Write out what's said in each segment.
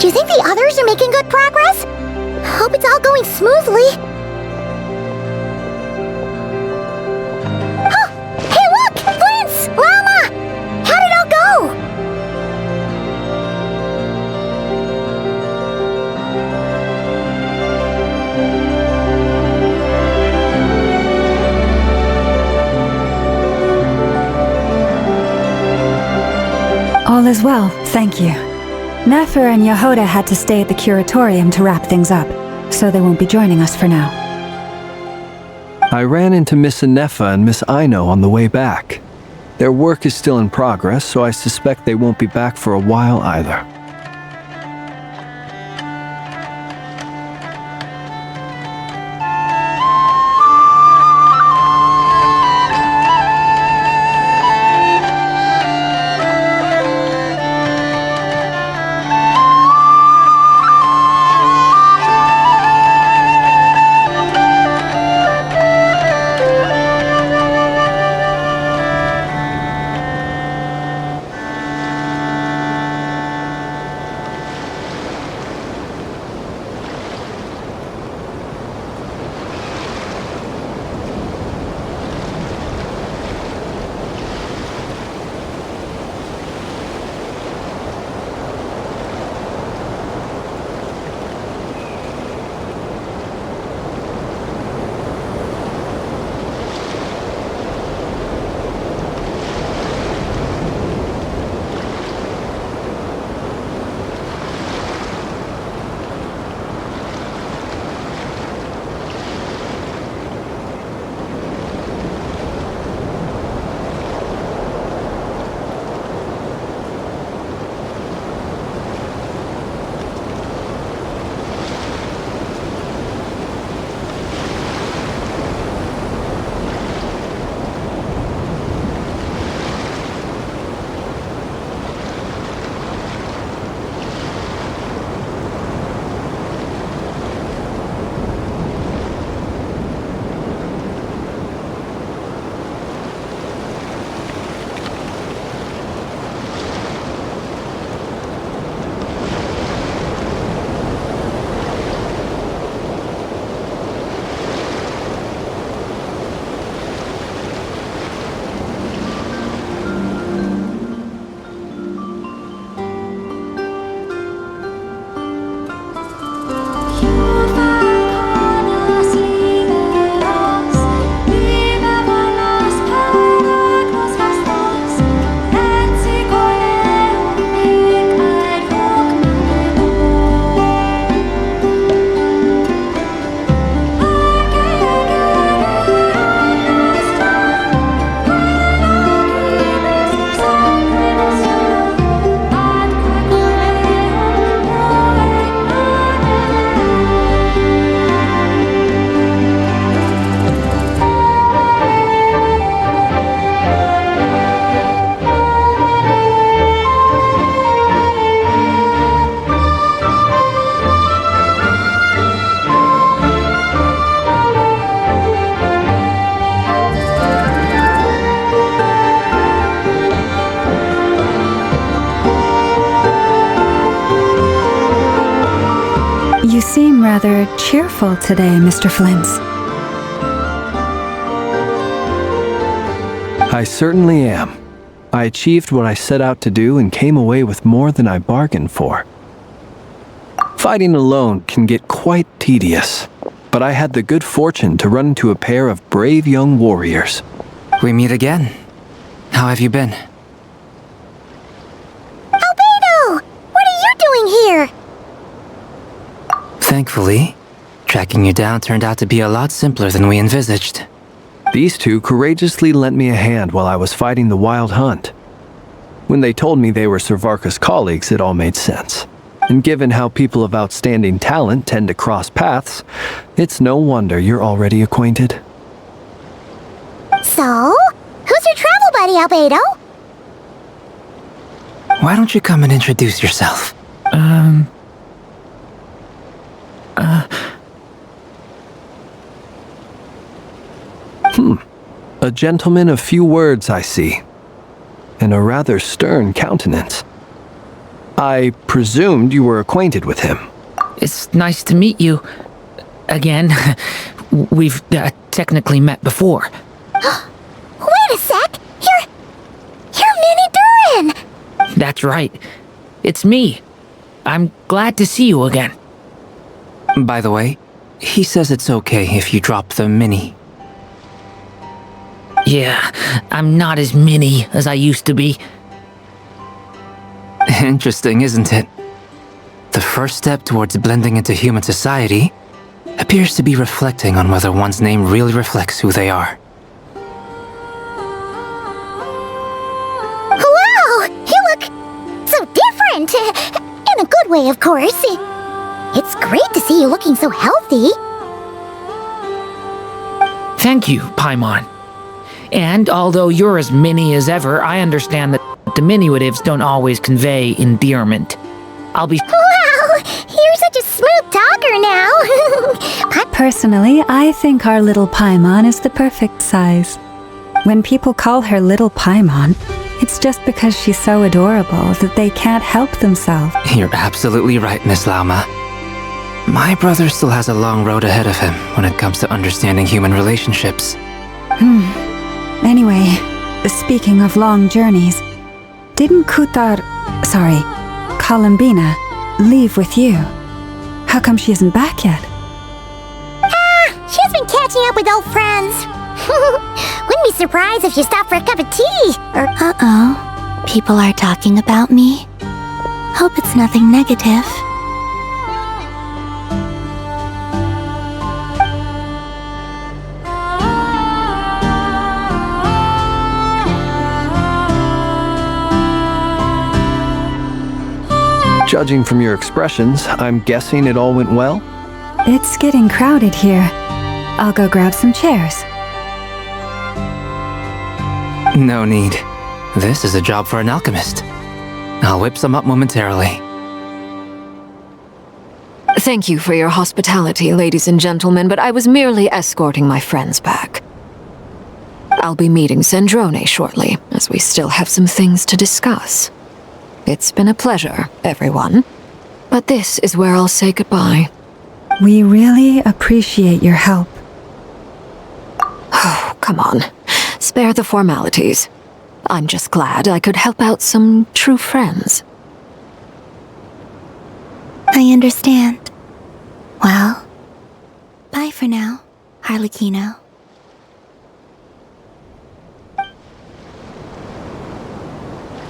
Do you think the others are making good progress? Hope it's all going smoothly. Oh, hey look! Flint's! Llama! How'd it all go? All is well, thank you. Nefer and Yehoda had to stay at the curatorium to wrap things up, so they won't be joining us for now. I ran into Miss Nefa and Miss Aino on the way back. Their work is still in progress, so I suspect they won't be back for a while either. You seem rather cheerful today, Mr. Flint. I certainly am. I achieved what I set out to do and came away with more than I bargained for. Fighting alone can get quite tedious, but I had the good fortune to run into a pair of brave young warriors. We meet again. How have you been? Albedo! What are you doing here? Thankfully, tracking you down turned out to be a lot simpler than we envisaged. These two courageously lent me a hand while I was fighting the wild hunt. When they told me they were Servarka's colleagues, it all made sense. And given how people of outstanding talent tend to cross paths, it's no wonder you're already acquainted. So, who's your travel buddy, Albedo? Why don't you come and introduce yourself? A gentleman of few words, I see. And a rather stern countenance. I presumed you were acquainted with him. It's nice to meet you. Again. We've technically met before. Wait a sec! You're Minnie Duran! That's right. It's me. I'm glad to see you again. By the way, he says it's okay if you drop the mini. Yeah, I'm not as mini as I used to be. Interesting, isn't it? The first step towards blending into human society appears to be reflecting on whether one's name really reflects who they are. Wow! You look so different! In a good way, of course. It's great to see you looking so healthy. Thank you, Paimon. And although you're as mini as ever, I understand that diminutives don't always convey endearment. I'll be... Wow! You're such a smooth talker now! Personally, I think our little Paimon is the perfect size. When people call her Little Paimon, it's just because she's so adorable that they can't help themselves. You're absolutely right, Miss Lauma. My brother still has a long road ahead of him when it comes to understanding human relationships. Anyway, speaking of long journeys, didn't Columbina, leave with you? How come she isn't back yet? She's been catching up with old friends. Wouldn't be surprised if she stopped for a cup of tea. Or uh-oh. People are talking about me. Hope it's nothing negative. Judging from your expressions, I'm guessing it all went well? It's getting crowded here. I'll go grab some chairs. No need. This is a job for an alchemist. I'll whip some up momentarily. Thank you for your hospitality, ladies and gentlemen, but I was merely escorting my friends back. I'll be meeting Sandrone shortly, as we still have some things to discuss. It's been a pleasure, everyone. But this is where I'll say goodbye. We really appreciate your help. Oh, come on. Spare the formalities. I'm just glad I could help out some true friends. I understand. Well, bye for now, Harlequino.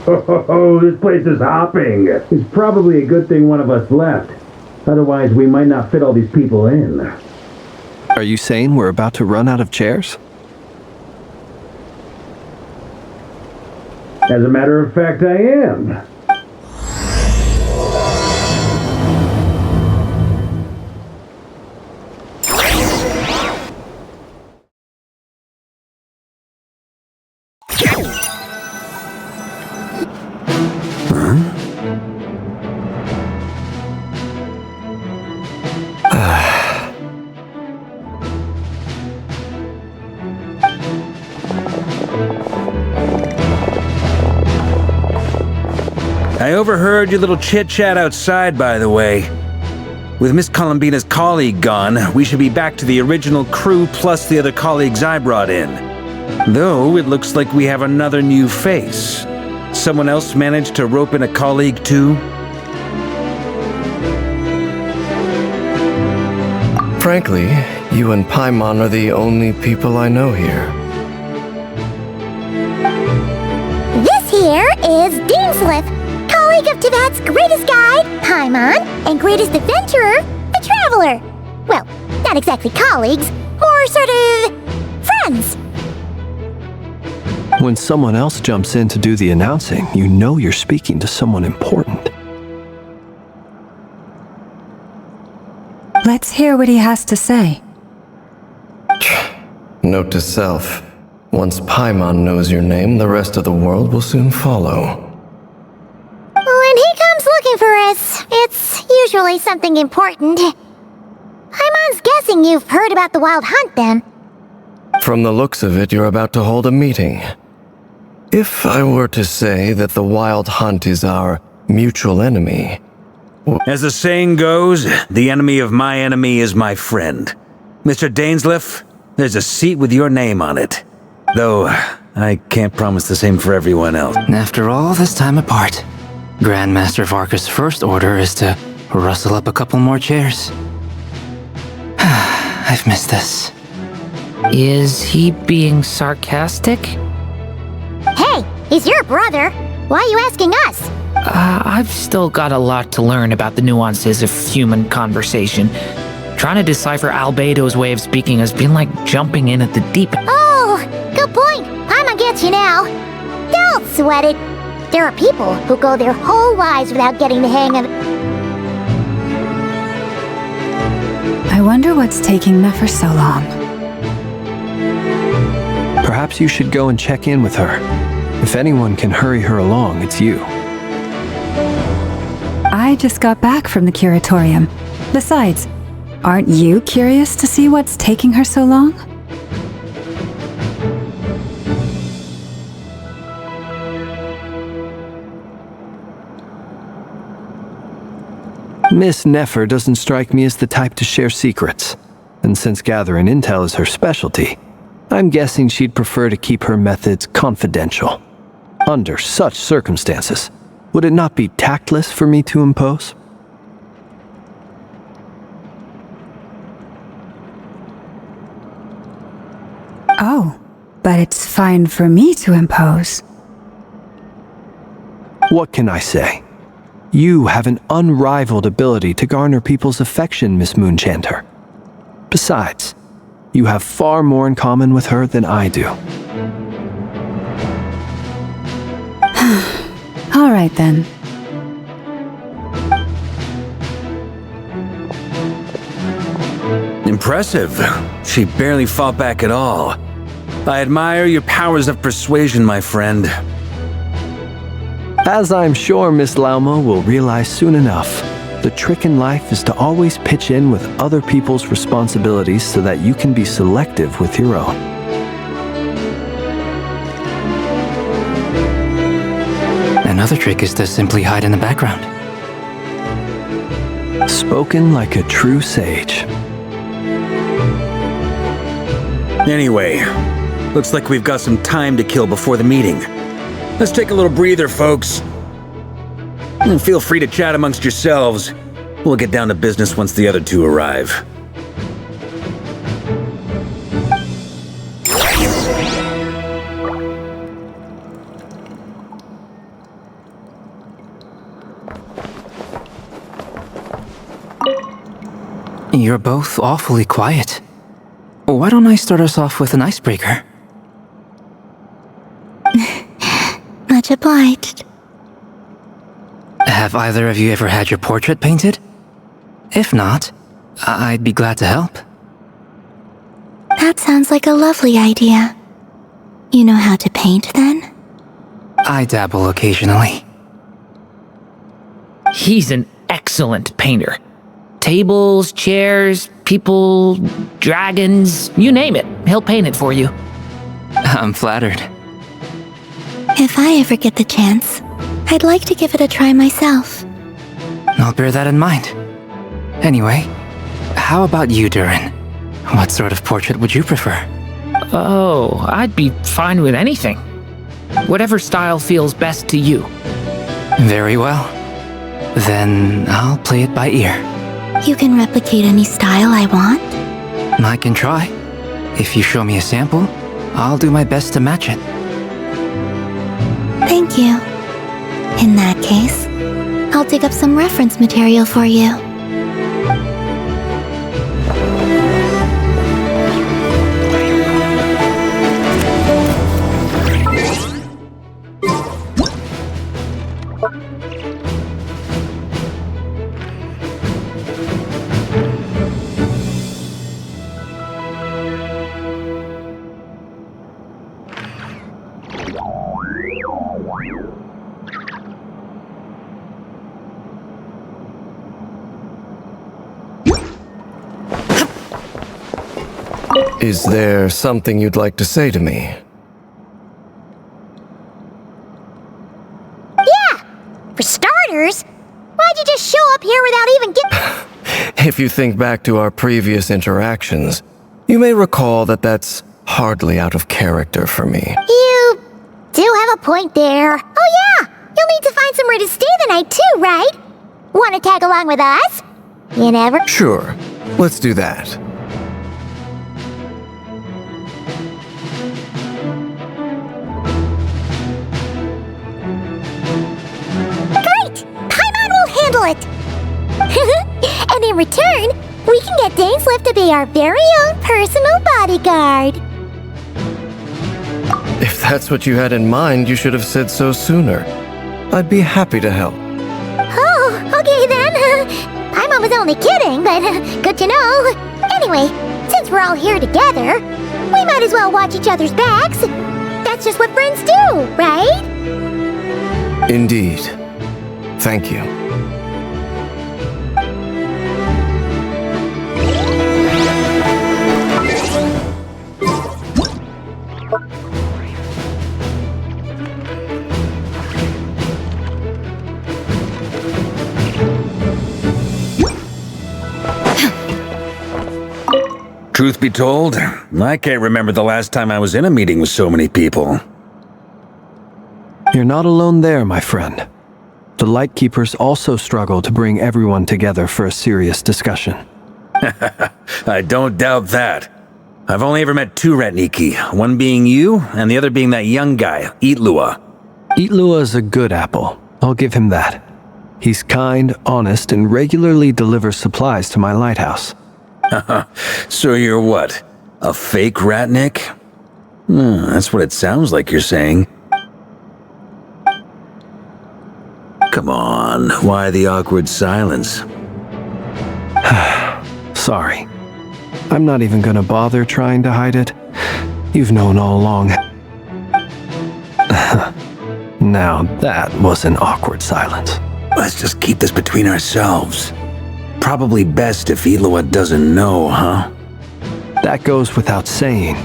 Oh, this place is hopping. It's probably a good thing one of us left. Otherwise, we might not fit all these people in. Are you saying we're about to run out of chairs? As a matter of fact, I am. I overheard your little chit-chat outside, by the way. With Miss Columbina's colleague gone, we should be back to the original crew plus the other colleagues I brought in. Though it looks like we have another new face. Someone else managed to rope in a colleague too? Frankly, you and Paimon are the only people I know here. This here is Deanslip, colleague of Tibet's greatest guide, Paimon, and greatest adventurer, the Traveler. Well, not exactly colleagues, more sort of friends. When someone else jumps in to do the announcing, you know you're speaking to someone important. Let's hear what he has to say. Note to self, once Paimon knows your name, the rest of the world will soon follow. When he comes looking for us, it's usually something important. Paimon's guessing you've heard about the Wild Hunt, then. From the looks of it, you're about to hold a meeting. If I were to say that the Wild Hunt is our mutual enemy. As the saying goes, the enemy of my enemy is my friend. Mr. Dainsleif, there's a seat with your name on it. Though, I can't promise the same for everyone else. After all this time apart, Grandmaster Varka's first order is to rustle up a couple more chairs. I've missed this. Is he being sarcastic? Hey, he's your brother. Why are you asking us? I've still got a lot to learn about the nuances of human conversation. Trying to decipher Albedo's way of speaking has been like jumping in at the deep end. Oh, good point. I'ma get you now. Don't sweat it. There are people who go their whole lives without getting the hang of it. I wonder what's taking Nefer so long. Perhaps you should go and check in with her. If anyone can hurry her along, it's you. I just got back from the curatorium. Besides, aren't you curious to see what's taking her so long? Miss Nefer doesn't strike me as the type to share secrets. And since gathering intel is her specialty, I'm guessing she'd prefer to keep her methods confidential. Under such circumstances, would it not be tactless for me to impose? Oh, but it's fine for me to impose. What can I say? You have an unrivaled ability to garner people's affection, Miss Moonchanter. Besides, you have far more in common with her than I do. All right then. Impressive. She barely fought back at all. I admire your powers of persuasion, my friend. As I'm sure Miss Lauma will realize soon enough, the trick in life is to always pitch in with other people's responsibilities so that you can be selective with your own. Another trick is to simply hide in the background. Spoken like a true sage. Anyway, looks like we've got some time to kill before the meeting. Let's take a little breather, folks. And feel free to chat amongst yourselves. We'll get down to business once the other two arrive. You're both awfully quiet. Why don't I start us off with an icebreaker? Much obliged. Have either of you ever had your portrait painted? If not, I'd be glad to help. That sounds like a lovely idea. You know how to paint, then? I dabble occasionally. He's an excellent painter. Tables, chairs, people, dragons, you name it. He'll paint it for you. I'm flattered. If I ever get the chance, I'd like to give it a try myself. I'll bear that in mind. Anyway, how about you, Durin? What sort of portrait would you prefer? Oh, I'd be fine with anything. Whatever style feels best to you. Very well. Then I'll play it by ear. You can replicate any style I want? I can try. If you show me a sample, I'll do my best to match it. Thank you. In that case, I'll dig up some reference material for you. Is there something you'd like to say to me? Yeah! For starters, why'd you just show up here without even getting... If you think back to our previous interactions, you may recall that that's hardly out of character for me. You do have a point there. Oh yeah, you'll need to find somewhere to stay the night too, right? Want to tag along with us? You never... Sure, let's do that. Great! Paimon will handle it! And in return, we can get Dainslift to be our very own personal bodyguard. If that's what you had in mind, you should have said so sooner. I'd be happy to help. Oh, okay then. Paimon was only kidding, but good to know. Anyway, since we're all here together, we might as well watch each other's backs. That's just what friends do, right? Indeed. Thank you. Truth be told, I can't remember the last time I was in a meeting with so many people. You're not alone there, my friend. The Lightkeepers also struggle to bring everyone together for a serious discussion. I don't doubt that. I've only ever met two Ratniki, one being you, and the other being that young guy, Itlua. Itlua is a good apple. I'll give him that. He's kind, honest, and regularly delivers supplies to my lighthouse. So you're what? A fake Ratnik? That's what it sounds like you're saying. Come on, why the awkward silence? Sorry. I'm not even gonna bother trying to hide it. You've known all along. Now that was an awkward silence. Let's just keep this between ourselves. Probably best if Itlua doesn't know, huh? That goes without saying.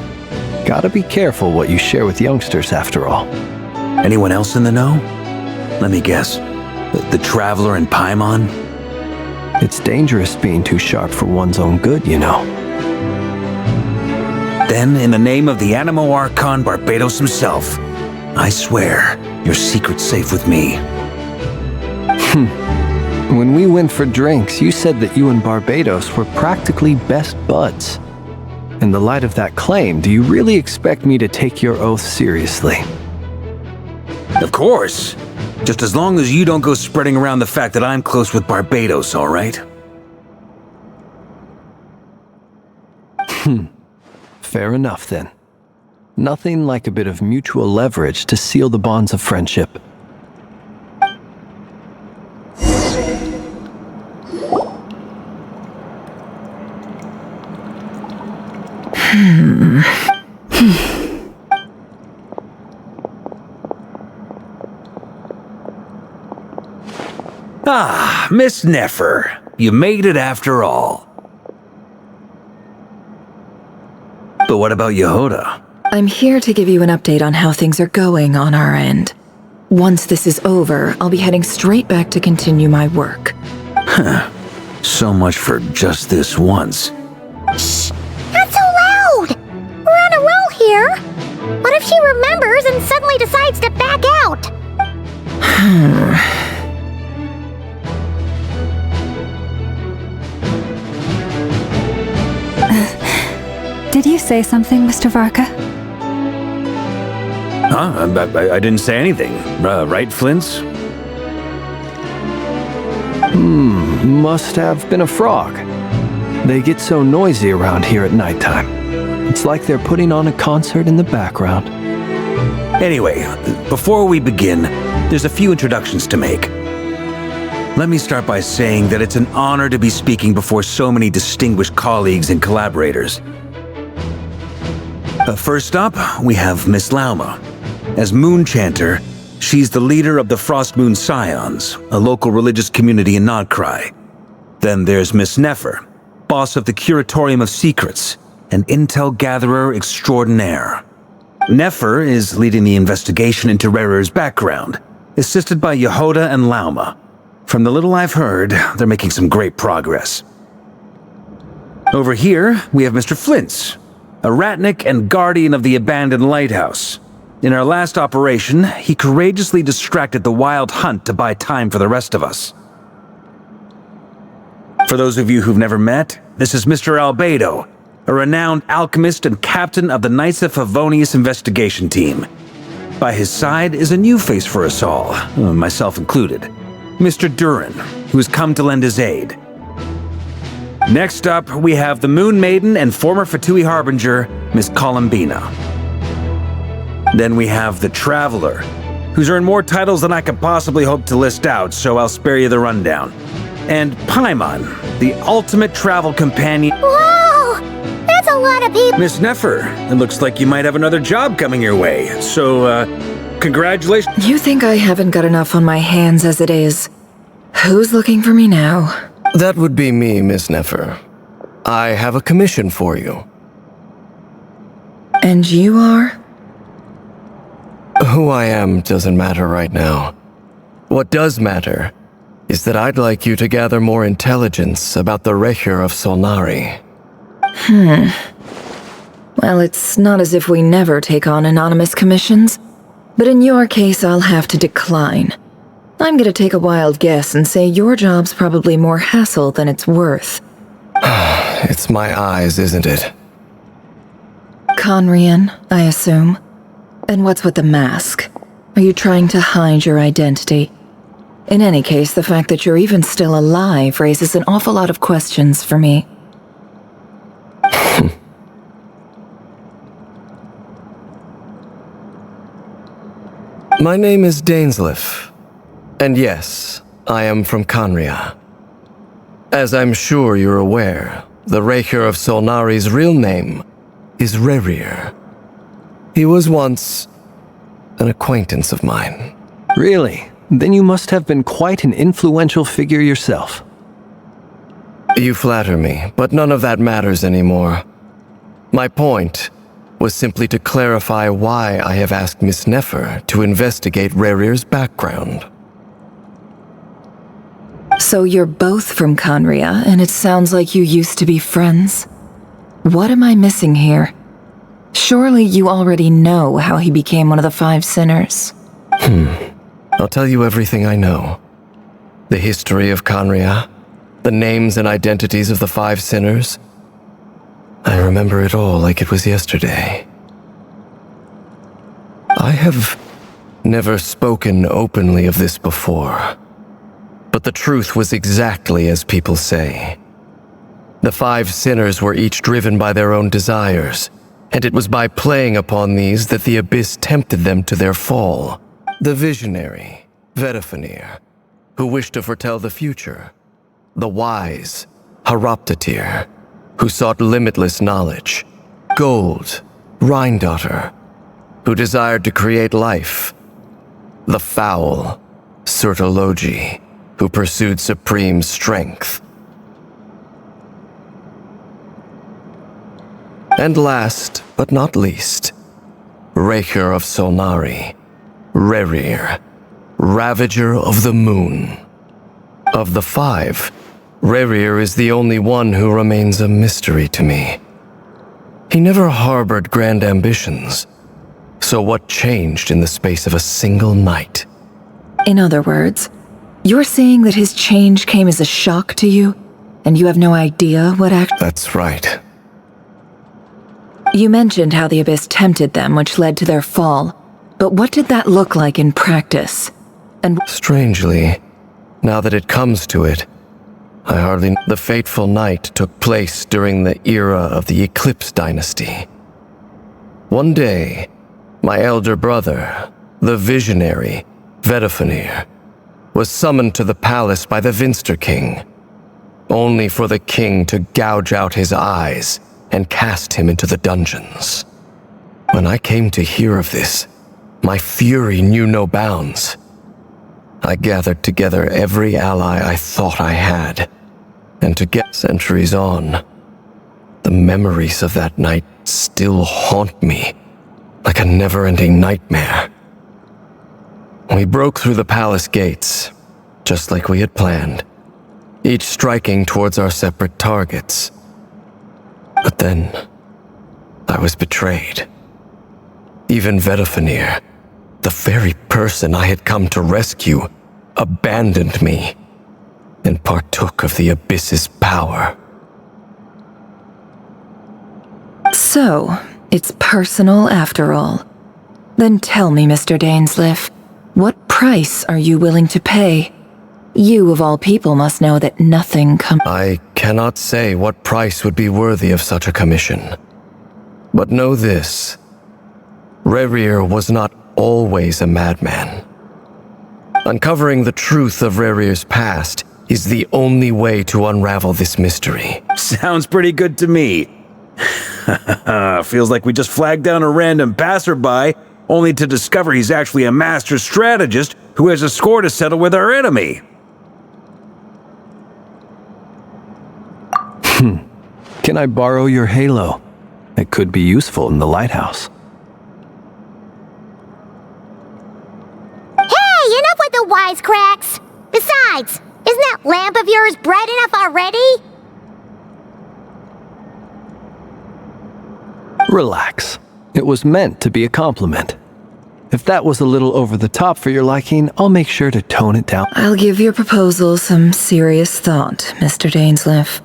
Gotta be careful what you share with youngsters, after all. Anyone else in the know? Let me guess. The Traveler and Paimon? It's dangerous being too sharp for one's own good, you know. Then, in the name of the Animo Archon Barbados himself, I swear your secret's safe with me. When we went for drinks, you said that you and Barbados were practically best buds. In the light of that claim, do you really expect me to take your oath seriously? Of course. Just as long as you don't go spreading around the fact that I'm close with Barbados, all right? Fair enough, then. Nothing like a bit of mutual leverage to seal the bonds of friendship. Ah, Miss Nefer. You made it after all. But what about Yehoda? I'm here to give you an update on how things are going on our end. Once this is over, I'll be heading straight back to continue my work. So much for just this once. Shh! Not so loud! We're on a roll here! What if she remembers and suddenly decides to back out? Did you say something, Mr. Varka? Huh? I didn't say anything. Right, Flints? Must have been a frog. They get so noisy around here at nighttime. It's like they're putting on a concert in the background. Anyway, before we begin, there's a few introductions to make. Let me start by saying that it's an honor to be speaking before so many distinguished colleagues and collaborators. First up, we have Miss Lauma. As Moon Chanter, she's the leader of the Frost Moon Scions, a local religious community in Nodcry. Then there's Miss Nefer, boss of the Curatorium of Secrets, an intel gatherer extraordinaire. Nefer is leading the investigation into Rerer's background, assisted by Yehoda and Lauma. From the little I've heard, they're making some great progress. Over here, we have Mr. Flint's, a ratnik and guardian of the abandoned lighthouse. In our last operation, he courageously distracted the wild hunt to buy time for the rest of us. For those of you who've never met, this is Mr. Albedo, a renowned alchemist and captain of the Knights of Favonius investigation team. By his side is a new face for us all, myself included, Mr. Durin, who has come to lend his aid. Next up, we have the Moon Maiden and former Fatui Harbinger, Miss Columbina. Then we have the Traveler, who's earned more titles than I could possibly hope to list out, so I'll spare you the rundown. And Paimon, the ultimate travel companion. Whoa! That's a lot of people. Miss Nefer, it looks like you might have another job coming your way, so, congratulations. You think I haven't got enough on my hands as it is? Who's looking for me now? That would be me, Miss Nefer. I have a commission for you. And you are? Who I am doesn't matter right now. What does matter is that I'd like you to gather more intelligence about the Recher of Solnari. Well, it's not as if we never take on anonymous commissions, but in your case, I'll have to decline. I'm gonna take a wild guess and say your job's probably more hassle than it's worth. It's my eyes, isn't it? Conrian, I assume. And what's with the mask? Are you trying to hide your identity? In any case, the fact that you're even still alive raises an awful lot of questions for me. My name is Dainsleif, and yes, I am from Conria. As I'm sure you're aware, the Recher of Solnari's real name is Rerir. He was once an acquaintance of mine. Really? Then you must have been quite an influential figure yourself. You flatter me, but none of that matters anymore. My point was simply to clarify why I have asked Miss Nefer to investigate Rerir's background. So you're both from Conria, and it sounds like you used to be friends? What am I missing here? Surely you already know how he became one of the Five Sinners. I'll tell you everything I know. The history of Conria, the names and identities of the Five Sinners. I remember it all like it was yesterday. I have never spoken openly of this before, but the truth was exactly as people say. The Five Sinners were each driven by their own desires, and it was by playing upon these that the Abyss tempted them to their fall. The visionary, Vedifenir, who wished to foretell the future. The wise, Haroptatir, who sought limitless knowledge. Gold, Rhindaughter, who desired to create life. The foul, Sertologi, who pursued supreme strength. And last, but not least, Recher of Solnari, Rerir, Ravager of the Moon. Of the five, Rerir is the only one who remains a mystery to me. He never harbored grand ambitions, so what changed in the space of a single night? In other words, you're saying that his change came as a shock to you, and you have no idea what That's right. You mentioned how the Abyss tempted them, which led to their fall. But what did that look like in practice? And Strangely, now that it comes to it, I hardly... The fateful night took place during the era of the Eclipse Dynasty. One day, my elder brother, the visionary, Vedifenir, was summoned to the palace by the Vinster King, only for the king to gouge out his eyes and cast him into the dungeons. When I came to hear of this, my fury knew no bounds. I gathered together every ally I thought I had, and to get centuries on, the memories of that night still haunt me like a never-ending nightmare. We broke through the palace gates, just like we had planned, each striking towards our separate targets. But then, I was betrayed. Even Vedafenir, the very person I had come to rescue, abandoned me and partook of the Abyss's power. So, it's personal after all. Then tell me, Mr. Dainsleif, what price are you willing to pay? You, of all people, must know that nothing comes. I cannot say what price would be worthy of such a commission. But know this. Rerir was not always a madman. Uncovering the truth of Rerir's past is the only way to unravel this mystery. Sounds pretty good to me. Feels like we just flagged down a random passerby, only to discover he's actually a master strategist who has a score to settle with our enemy. Can I borrow your halo? It could be useful in the lighthouse. Hey, enough with the wisecracks! Besides, isn't that lamp of yours bright enough already? Relax. It was meant to be a compliment. If that was a little over the top for your liking, I'll make sure to tone it down. I'll give your proposal some serious thought, Mr. Dainsleif.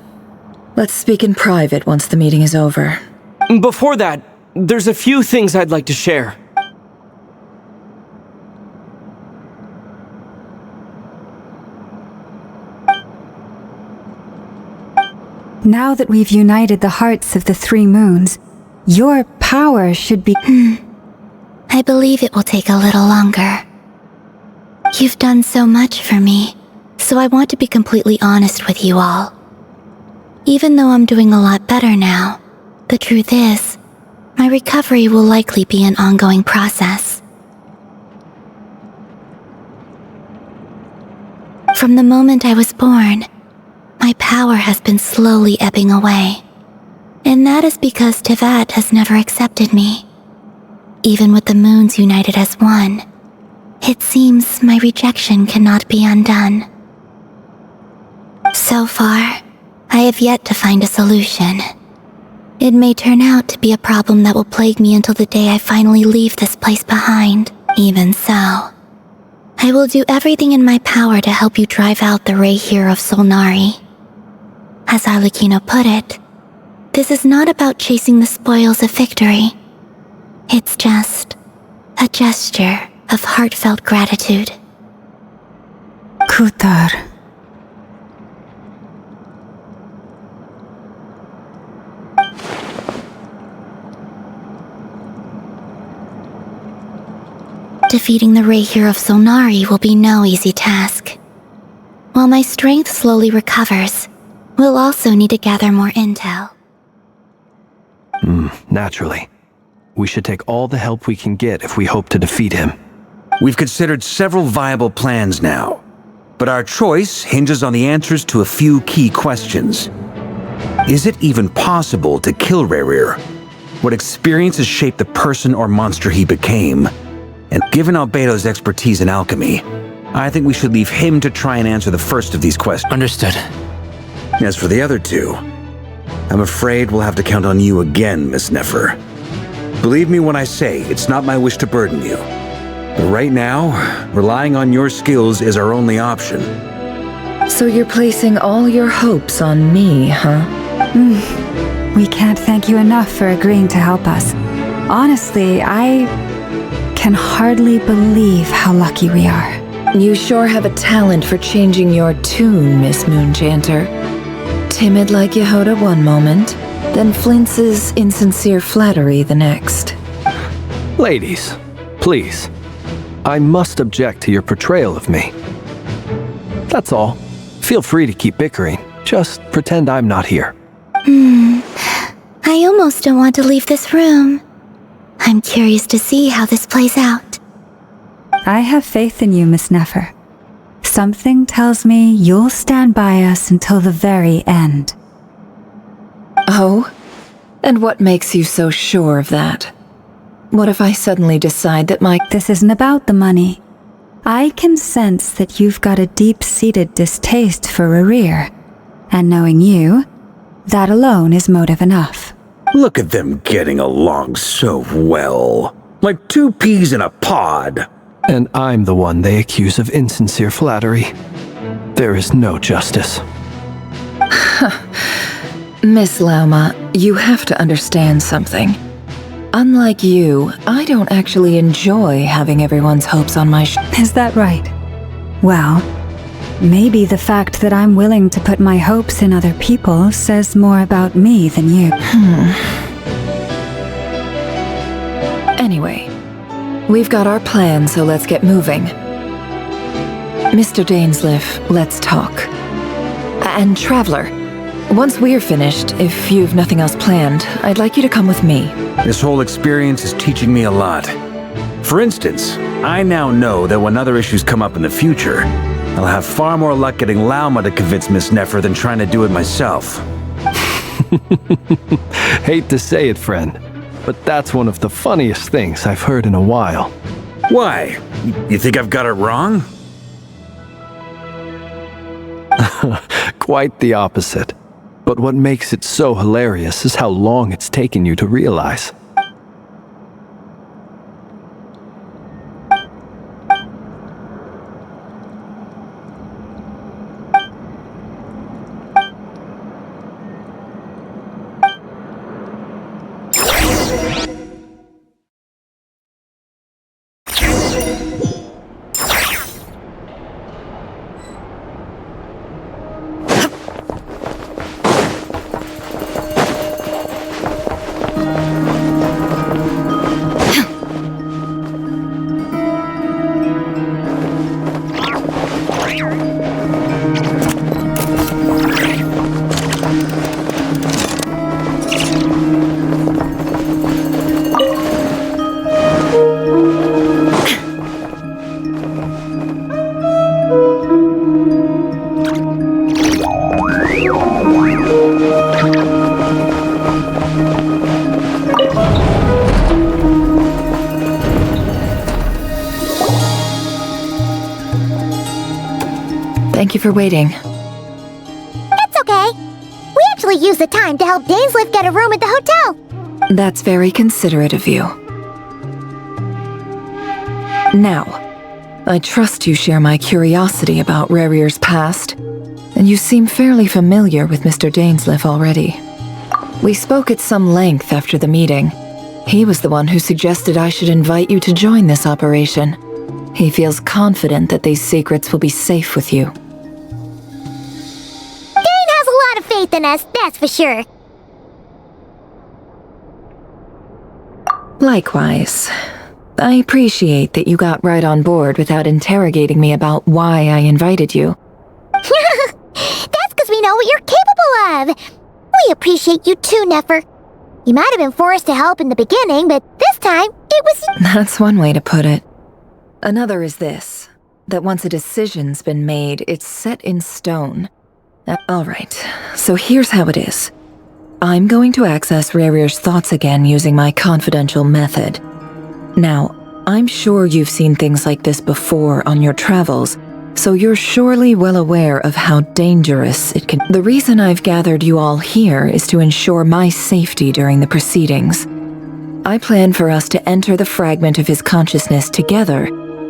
Let's speak in private once the meeting is over. Before that, there's a few things I'd like to share. Now that we've united the hearts of the three moons, your power should be... I believe it will take a little longer. You've done so much for me, so I want to be completely honest with you all. Even though I'm doing a lot better now, the truth is, my recovery will likely be an ongoing process. From the moment I was born, my power has been slowly ebbing away. And that is because Tevat has never accepted me. Even with the moons united as one, it seems my rejection cannot be undone. So far, I have yet to find a solution. It may turn out to be a problem that will plague me until the day I finally leave this place behind. Even so, I will do everything in my power to help you drive out the Reihir of Solnari. As Arlecchino put it, this is not about chasing the spoils of victory. It's just a gesture of heartfelt gratitude. Kutar. Defeating the Reihir of Solnari will be no easy task. While my strength slowly recovers, we'll also need to gather more intel. Naturally. We should take all the help we can get if we hope to defeat him. We've considered several viable plans now, but our choice hinges on the answers to a few key questions. Is it even possible to kill Rerir? What experiences shaped the person or monster he became? And given Albedo's expertise in alchemy, I think we should leave him to try and answer the first of these questions. Understood. As for the other two, I'm afraid we'll have to count on you again, Miss Nefer. Believe me when I say it's not my wish to burden you. But right now, relying on your skills is our only option. So you're placing all your hopes on me, huh? We can't thank you enough for agreeing to help us. Honestly, I can hardly believe how lucky we are. You sure have a talent for changing your tune, Miss Moonchanter. Timid like Yehoda one moment, then flinches insincere flattery the next. Ladies, please. I must object to your portrayal of me. That's all. Feel free to keep bickering. Just pretend I'm not here. I almost don't want to leave this room. I'm curious to see how this plays out. I have faith in you, Miss Nefer. Something tells me you'll stand by us until the very end. Oh? And what makes you so sure of that? What if I suddenly decide that This isn't about the money. I can sense that you've got a deep-seated distaste for Rerir, and knowing you, that alone is motive enough. Look at them getting along so well. Like two peas in a pod. And I'm the one they accuse of insincere flattery. There is no justice. Miss Lauma, you have to understand something. Unlike you, I don't actually enjoy having everyone's hopes on my Is that right? Well, maybe the fact that I'm willing to put my hopes in other people says more about me than you. Anyway, we've got our plan, so let's get moving. Mr. Dainsleif, let's talk. And Traveler, once we're finished, if you've nothing else planned, I'd like you to come with me. This whole experience is teaching me a lot. For instance, I now know that when other issues come up in the future, I'll have far more luck getting Lauma to convince Miss Nefer than trying to do it myself. Hate to say it, friend, but that's one of the funniest things I've heard in a while. Why? You think I've got it wrong? Quite the opposite. But what makes it so hilarious is how long it's taken you to realize. Thank you for waiting. It's okay. We actually used the time to help Dainsleif get a room at the hotel. That's very considerate of you. Now, I trust you share my curiosity about Rerir's past, and you seem fairly familiar with Mr. Dainsleif already. We spoke at some length after the meeting. He was the one who suggested I should invite you to join this operation. He feels confident that these secrets will be safe with you. Dane has a lot of faith in us, that's for sure. Likewise. I appreciate that you got right on board without interrogating me about why I invited you. That's because we know what you're capable of. We appreciate you too, Nefer. You might have been forced to help in the beginning, but this time, it was... That's one way to put it. Another is this, that once a decision's been made, it's set in stone. Alright, so here's how it is. I'm going to access Rerir's thoughts again using my confidential method. Now, I'm sure you've seen things like this before on your travels, so you're surely well aware of how dangerous it can be. The reason I've gathered you all here is to ensure my safety during the proceedings. I plan for us to enter the fragment of his consciousness together,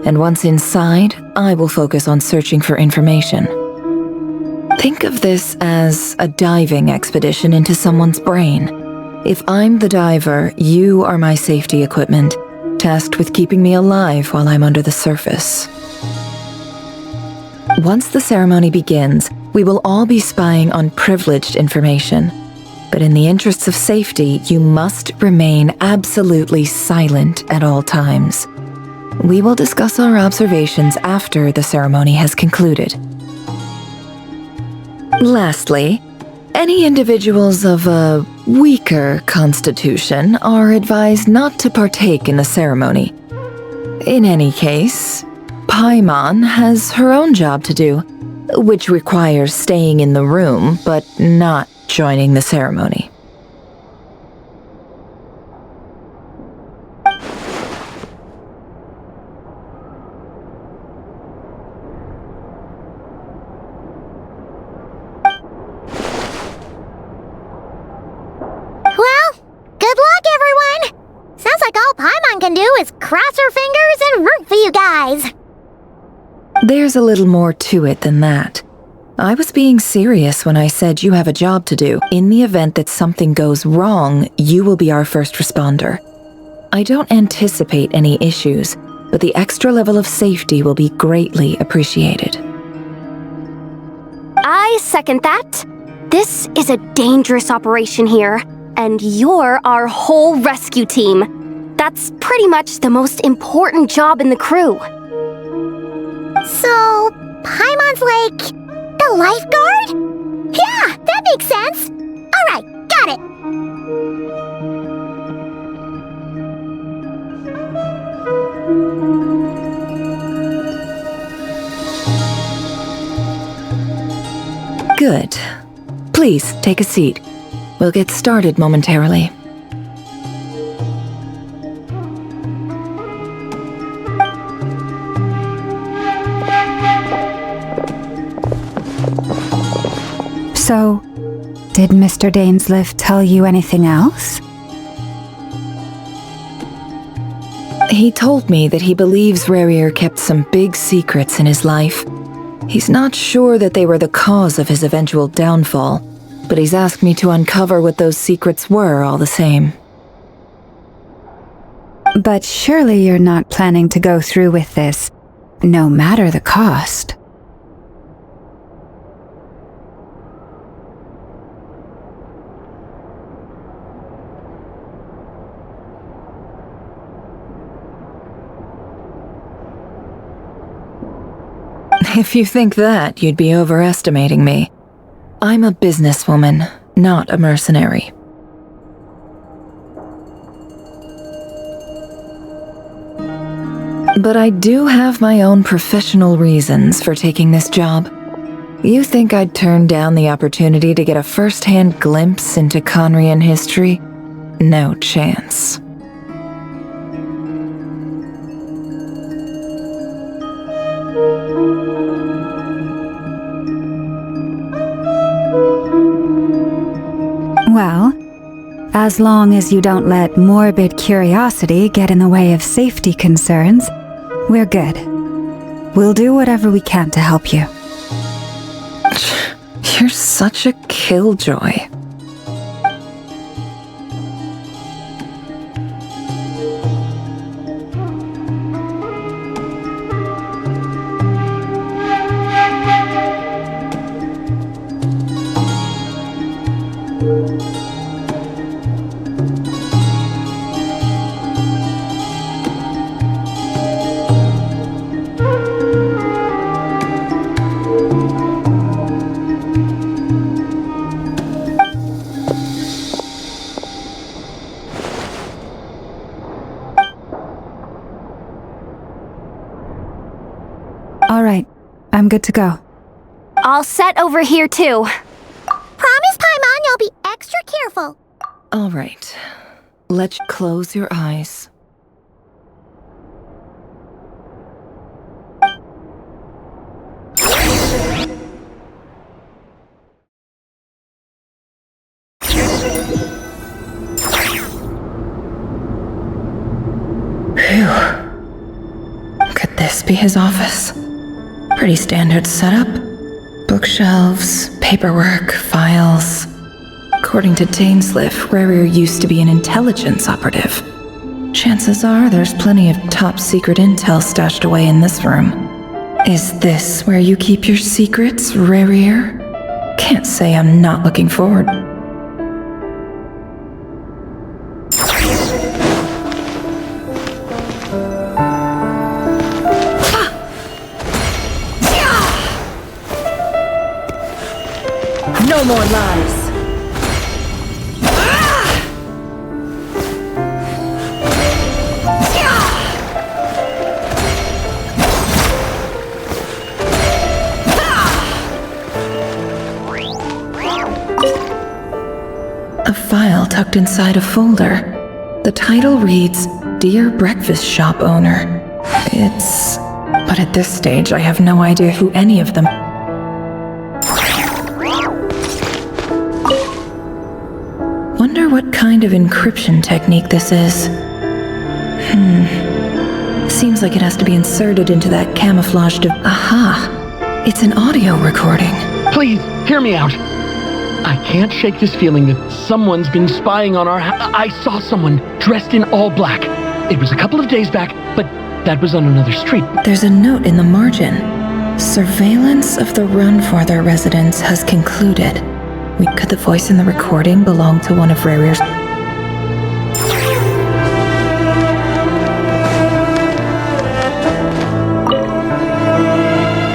and once inside, I will focus on searching for information. Think of this as a diving expedition into someone's brain. If I'm the diver, you are my safety equipment, tasked with keeping me alive while I'm under the surface. Once the ceremony begins, we will all be spying on privileged information. But in the interests of safety, you must remain absolutely silent at all times. We will discuss our observations after the ceremony has concluded. Lastly, any individuals of a weaker constitution are advised not to partake in the ceremony. In any case, Paimon has her own job to do, which requires staying in the room but not joining the ceremony. guys. There's a little more to it than that. I was being serious when I said you have a job to do. In the event that something goes wrong, you will be our first responder. I don't anticipate any issues, but the extra level of safety will be greatly appreciated. I second that. This is a dangerous operation here, and you're our whole rescue team. That's pretty much the most important job in the crew. So, Paimon's like the lifeguard? Yeah, that makes sense. Alright, got it. Good. Please, take a seat. We'll get started momentarily. So, did Mr. Dainsleif tell you anything else? He told me that he believes Rarier kept some big secrets in his life. He's not sure that they were the cause of his eventual downfall, but he's asked me to uncover what those secrets were all the same. But surely you're not planning to go through with this, no matter the cost. If you think that, you'd be overestimating me. I'm a businesswoman, not a mercenary. But I do have my own professional reasons for taking this job. You think I'd turn down the opportunity to get a first-hand glimpse into Conrian history? No chance. Well, as long as you don't let morbid curiosity get in the way of safety concerns, we're good. We'll do whatever we can to help you. You're such a killjoy. All right, I'm good to go. All set over here, too. Promise, Paimon, you'll be extra careful. All right. Let's close your eyes. Phew. Could this be his office? Pretty standard setup. Bookshelves, paperwork, files. According to Dainsleif, Rarier used to be an intelligence operative. Chances are there's plenty of top-secret intel stashed away in this room. Is this where you keep your secrets, Rarier? Can't say I'm not looking forward. No more lies! A file tucked inside a folder. The title reads, Dear Breakfast Shop Owner. But at this stage I have no idea who any of them. Wonder what kind of encryption technique this is. Seems like it has to be inserted into that camouflaged... Aha! It's an audio recording. Please, hear me out. I can't shake this feeling that someone's been spying on our I saw someone dressed in all black. It was a couple of days back, but that was on another street. There's a note in the margin. Surveillance of the Runfarther residence has concluded. Could the voice in the recording belong to one of Rarier's...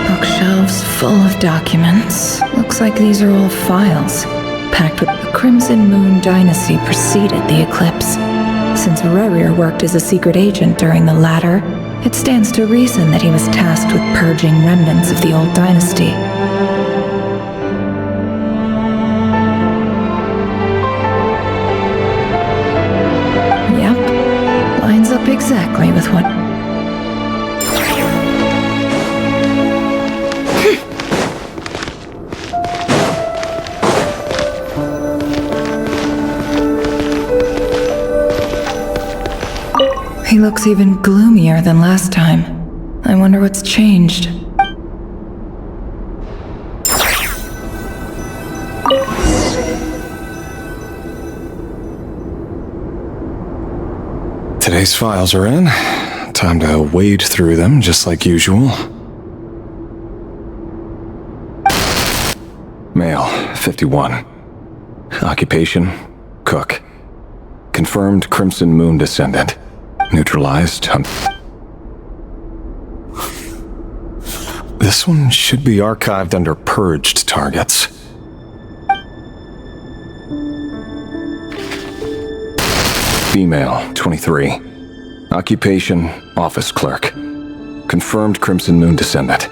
Bookshelves full of documents. Looks like these are all files, packed with the Crimson Moon Dynasty preceded the eclipse. Since Rarier worked as a secret agent during the latter, it stands to reason that he was tasked with purging remnants of the old dynasty. Yep, lines up exactly with what... He looks even gloomier than last time. I wonder what's changed. Today's files are in. Time to wade through them just like usual. Male, 51. Occupation, cook. Confirmed Crimson Moon descendant. Neutralized. This one should be archived under purged targets. Female, 23. Occupation, office clerk. Confirmed Crimson Moon descendant.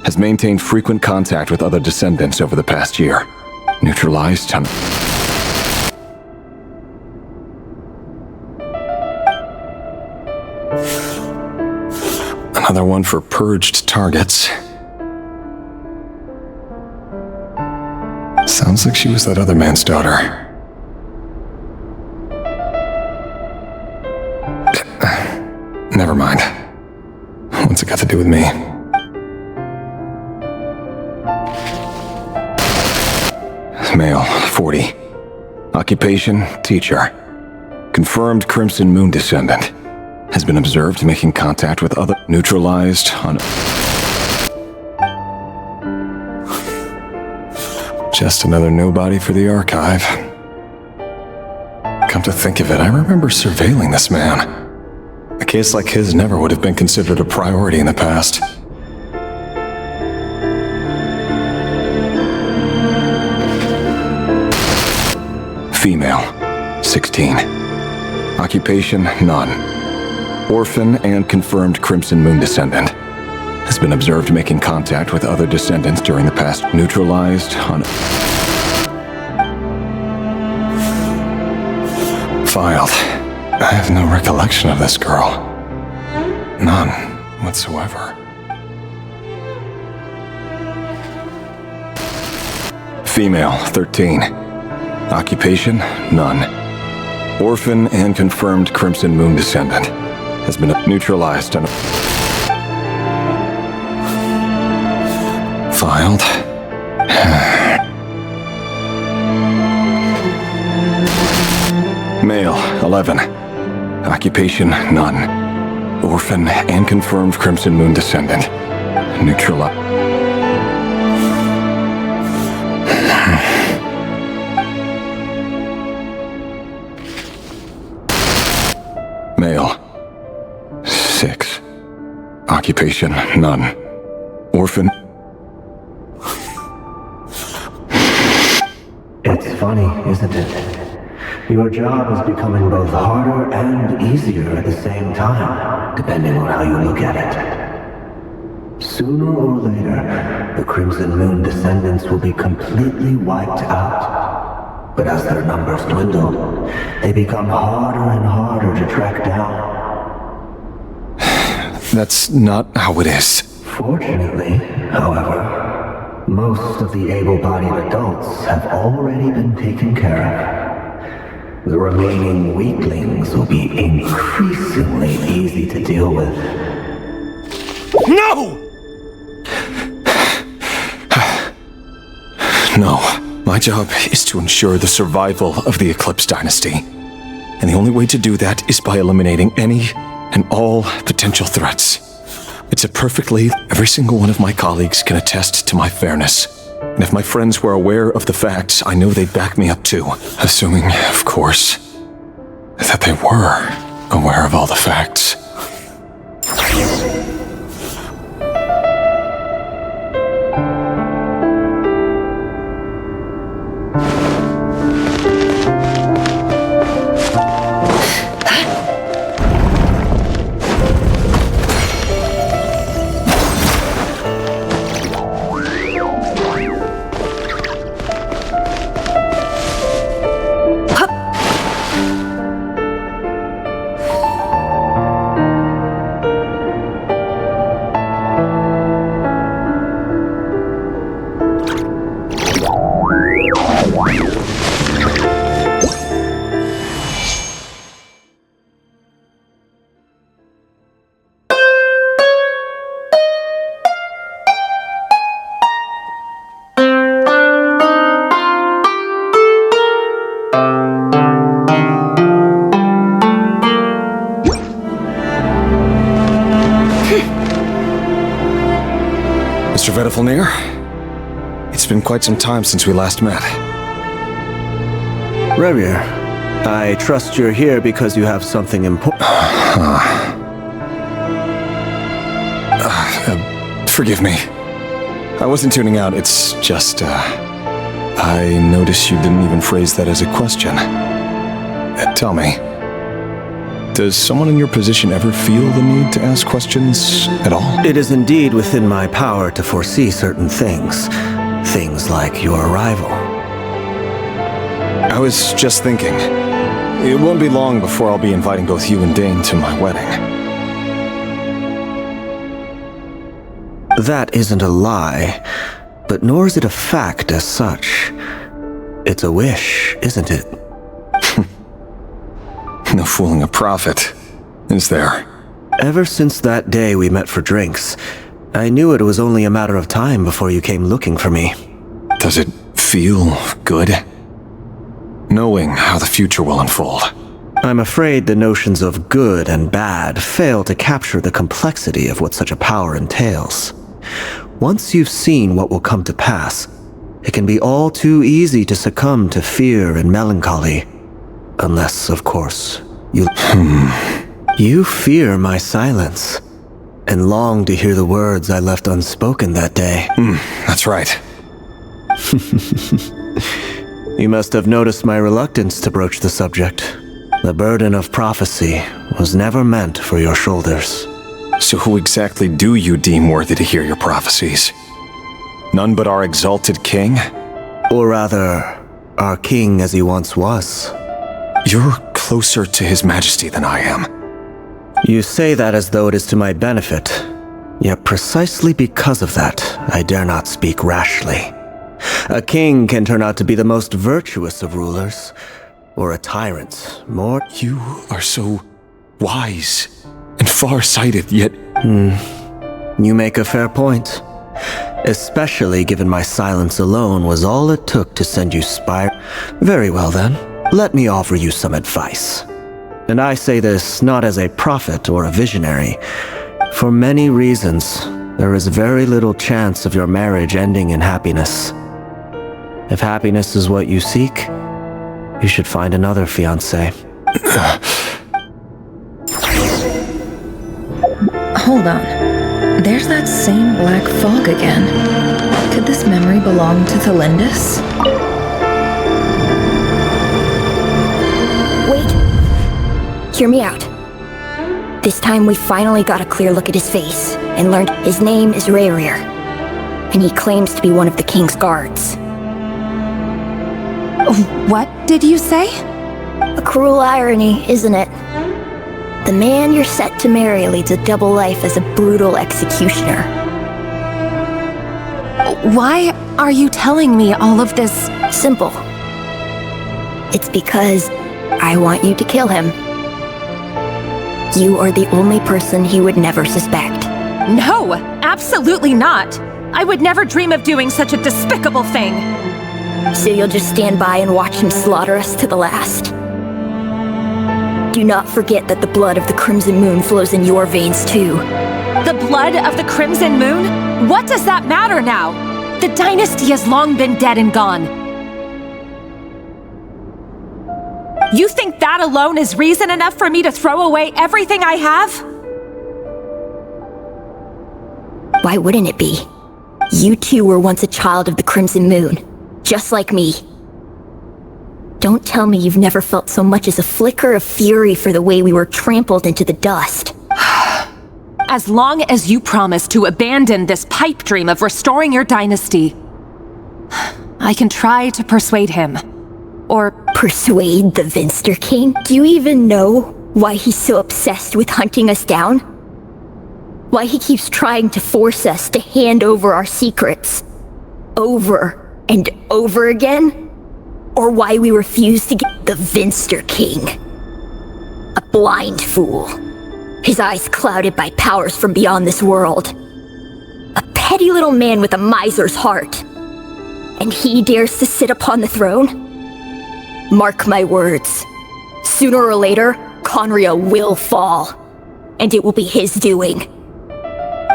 Has maintained frequent contact with other descendants over the past year. Neutralized. Another one for purged targets. Sounds like she was that other man's daughter. Never mind. What's it got to do with me? Male, 40. Occupation, teacher. Confirmed Crimson Moon descendant. Has been observed making contact with other neutralized on... Just another nobody for the archive. Come to think of it, I remember surveilling this man. A case like his never would have been considered a priority in the past. Female, 16. Occupation, none. Orphan and confirmed Crimson Moon descendant. Has been observed making contact with other descendants during the past. Neutralized on... Filed. I have no recollection of this girl. None whatsoever. Female, 13. Occupation, none. Orphan and confirmed Crimson Moon descendant. Has been neutralized and... Filed. Male, 11. Occupation, none. Orphan and confirmed Crimson Moon descendant. Neutralized. Male. 6. Occupation, none. Orphan. It's funny, isn't it? Your job is becoming both harder and easier at the same time, depending on how you look at it. Sooner or later, the Crimson Moon descendants will be completely wiped out. But as their numbers dwindle, they become harder and harder to track down. That's not how it is. Fortunately, however, most of the able-bodied adults have already been taken care of. The remaining weaklings will be increasingly easy to deal with. No! No. My job is to ensure the survival of the Eclipse Dynasty. And the only way to do that is by eliminating any and all potential threats. It's a perfectly... Every single one of my colleagues can attest to my fairness. And if my friends were aware of the facts, I know they'd back me up too. Assuming, of course, that they were aware of all the facts. Mr. Vedifalnir, it's been quite some time since we last met. Rerir, I trust you're here because you have something important. Forgive me. I wasn't tuning out, it's just, I noticed you didn't even phrase that as a question. Tell me, does someone in your position ever feel the need to ask questions at all? It is indeed within my power to foresee certain things. Things like your arrival. I was just thinking, it won't be long before I'll be inviting both you and Dane to my wedding. That isn't a lie, but nor is it a fact as such. It's a wish, isn't it? No fooling a prophet, is there? Ever since that day we met for drinks, I knew it was only a matter of time before you came looking for me. Does it feel good? Knowing how the future will unfold. I'm afraid the notions of good and bad fail to capture the complexity of what such a power entails. Once you've seen what will come to pass, it can be all too easy to succumb to fear and melancholy. Unless, of course, you... You fear my silence, and long to hear the words I left unspoken that day. That's right. You must have noticed my reluctance to broach the subject. The burden of prophecy was never meant for your shoulders. So who exactly do you deem worthy to hear your prophecies? None but our exalted king? Or rather, our king as he once was. You're closer to his majesty than I am. You say that as though it is to my benefit. Yet precisely because of that, I dare not speak rashly. A king can turn out to be the most virtuous of rulers, or a tyrant, more... You are so wise and far-sighted, yet... You make a fair point. Especially given my silence alone was all it took to send you Very well then. Let me offer you some advice. And I say this not as a prophet or a visionary. For many reasons, there is very little chance of your marriage ending in happiness. If happiness is what you seek, you should find another fiancé. Hold on. There's that same black fog again. Could this memory belong to Thelindis? Wait. Hear me out. This time we finally got a clear look at his face, and learned his name is Rerir, and he claims to be one of the king's guards. What did you say? A cruel irony, isn't it? The man you're set to marry leads a double life as a brutal executioner. Why are you telling me all of this? Simple. It's because I want you to kill him. You are the only person he would never suspect. No, absolutely not. I would never dream of doing such a despicable thing. So you'll just stand by and watch him slaughter us to the last? Do not forget that the blood of the Crimson Moon flows in your veins too. The blood of the Crimson Moon? What does that matter now? The dynasty has long been dead and gone. You think that alone is reason enough for me to throw away everything I have? Why wouldn't it be? You too were once a child of the Crimson Moon, just like me. Don't tell me you've never felt so much as a flicker of fury for the way we were trampled into the dust. As long as you promise to abandon this pipe dream of restoring your dynasty, I can try to persuade him. Or persuade the Vinster King? Do you even know why he's so obsessed with hunting us down? Why he keeps trying to force us to hand over our secrets over and over again? Or why we refuse to get the Vinster King? A blind fool. His eyes clouded by powers from beyond this world. A petty little man with a miser's heart. And he dares to sit upon the throne? Mark my words. Sooner or later, Conria will fall. And it will be his doing.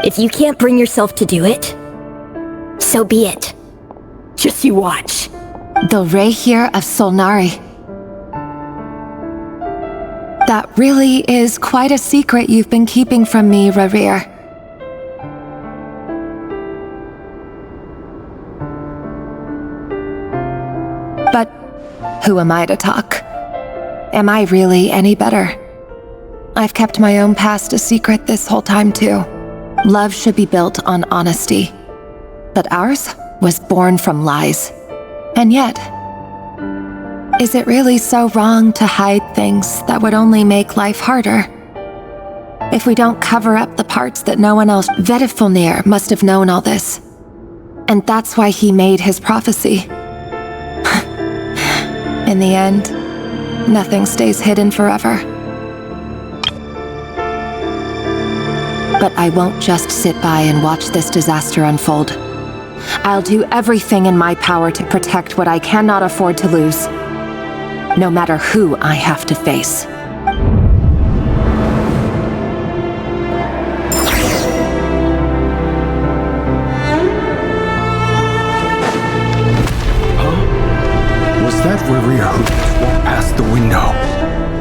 If you can't bring yourself to do it, so be it. Just you watch. The Rehir of Solnari. That really is quite a secret you've been keeping from me, Rerir. But who am I to talk? Am I really any better? I've kept my own past a secret this whole time too. Love should be built on honesty. But ours was born from lies. And yet, is it really so wrong to hide things that would only make life harder? If we don't cover up the parts that no one else... Vedifulnir must have known all this. And that's why he made his prophecy. In the end, nothing stays hidden forever. But I won't just sit by and watch this disaster unfold. I'll do everything in my power to protect what I cannot afford to lose, no matter who I have to face. Was that Rerir who just walked past the window?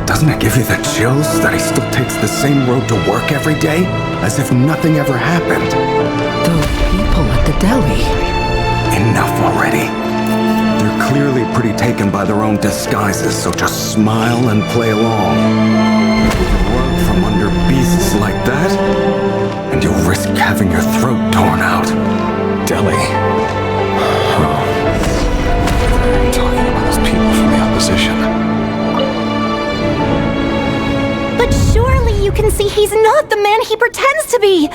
Doesn't it give you the chills that he still takes the same road to work every day, as if nothing ever happened? Those people at the deli. Enough already. They're clearly pretty taken by their own disguises, so just smile and play along. With a rug from under beasts like that, and you'll risk having your throat torn out. Deli. Talking about those people from the opposition. But surely you can see he's not the man he pretends to be!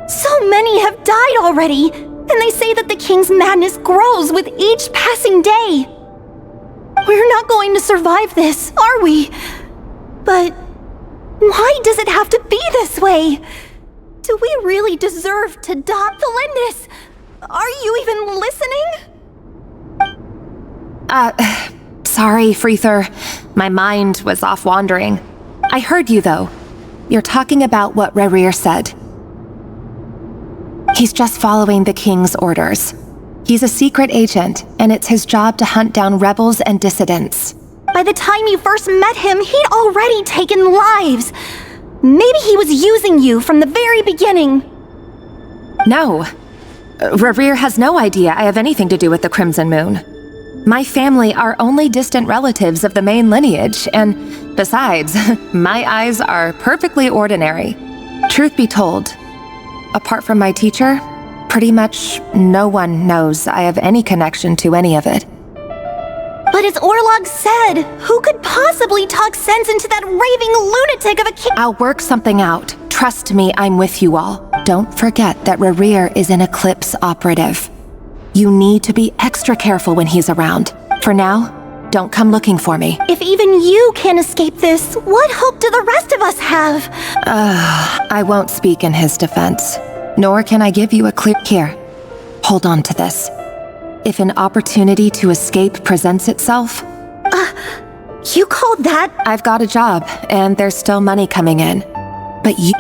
So many have died already, and they say that the king's madness grows with each passing day. We're not going to survive this, are we? But why does it have to be this way? Do we really deserve to die? Felindis, are you even listening? Sorry, Freether. My mind was off wandering. I heard you, though. You're talking about what Rerir said. He's just following the king's orders. He's a secret agent, and it's his job to hunt down rebels and dissidents. By the time you first met him, he'd already taken lives. Maybe he was using you from the very beginning. No. Rerir has no idea I have anything to do with the Crimson Moon. My family are only distant relatives of the main lineage, and besides, my eyes are perfectly ordinary. Truth be told, apart from my teacher, pretty much no one knows I have any connection to any of it. But as Orlog said, who could possibly talk sense into that raving lunatic of a king? I'll work something out. Trust me, I'm with you all. Don't forget that Rerir is an Eclipse operative. You need to be extra careful when he's around. For now, Don't come looking for me. If even you can't escape this, what hope do the rest of us have? I won't speak in his defense. Nor can I give you a clear... Here, hold on to this. If an opportunity to escape presents itself... You called that? I've got a job, and there's still money coming in. But you...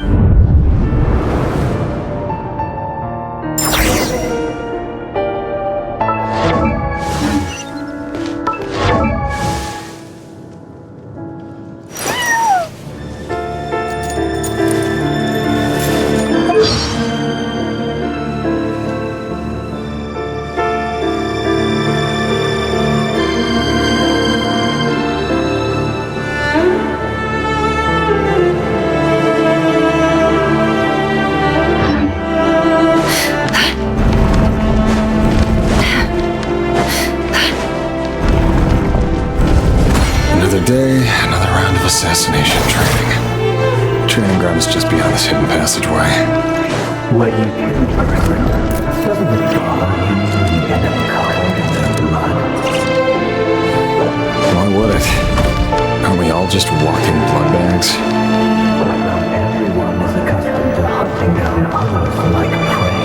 Another day, another round of assassination training. Training ground is just beyond this hidden passageway. When you kill a person, doesn't it bother you when you end up covered in their blood? Why would it? Aren't we all just walking blood bags? But not everyone is accustomed to hunting down others like prey.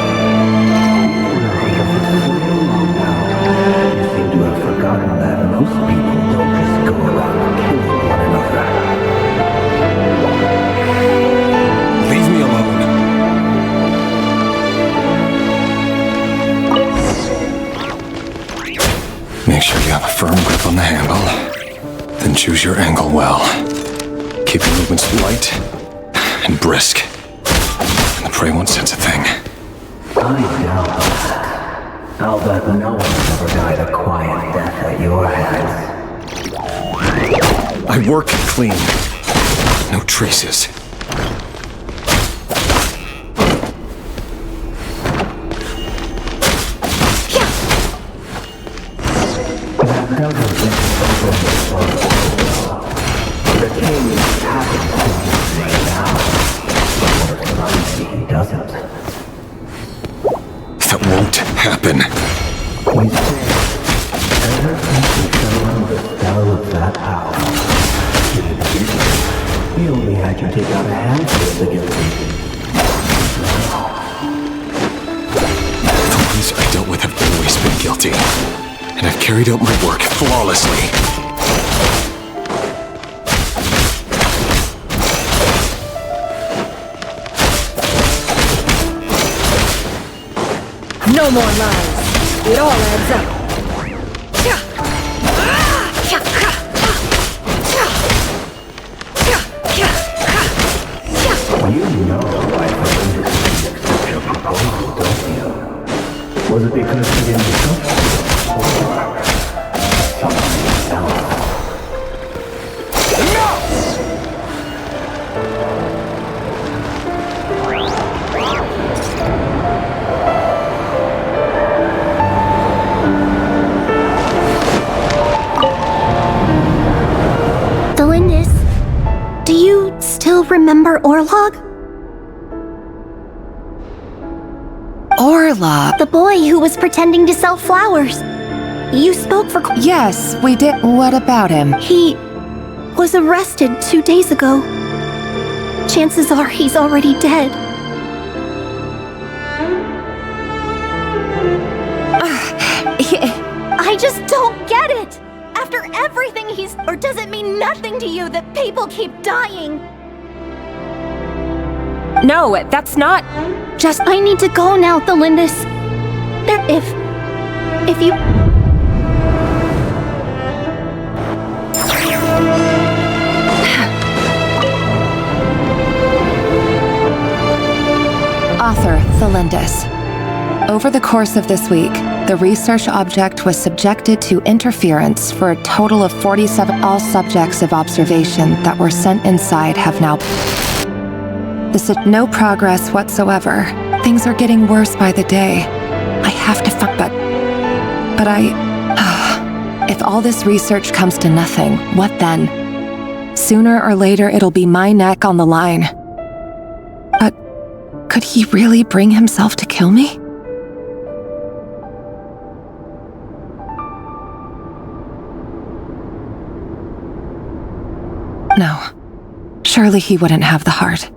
You seem to have forgotten that most people don't just go around killing one another. Leave me alone. Make sure you have a firm grip on the handle. Then choose your angle well. Keep your movements light and brisk. And the prey won't sense a thing. I doubt that. I'll bet no one's ever died a quiet death at your hands. I work clean. No traces. That doesn't make it over the king is happening to you right now. But honestly, he doesn't. That won't happen. We say, ever since we fell under the spell of that power, we only had you take out a handful of the guilty. The ones I dealt with have always been guilty. And I've carried out my work flawlessly. No more lies. It all adds up. You know why Phần didn't accept your proposal, don't you? Was it because he didn't trust you? Or something else? Do you still remember Orlog? Orlog? The boy who was pretending to sell flowers. You spoke for... Yes, we did. What about him? He was arrested 2 days ago. Chances are he's already dead. I just don't get it! After everything he's... Or does it mean nothing to you that people keep dying? No, that's not... Just... I need to go now, Thelindis. If you... Author, Thelindis. Over the course of this week, the research object was subjected to interference for a total of 47. All subjects of observation that were sent inside have now... No progress whatsoever. Things are getting worse by the day. I have to find... But I... If all this research comes to nothing, what then? Sooner or later, it'll be my neck on the line. But could he really bring himself to kill me? No. Surely he wouldn't have the heart.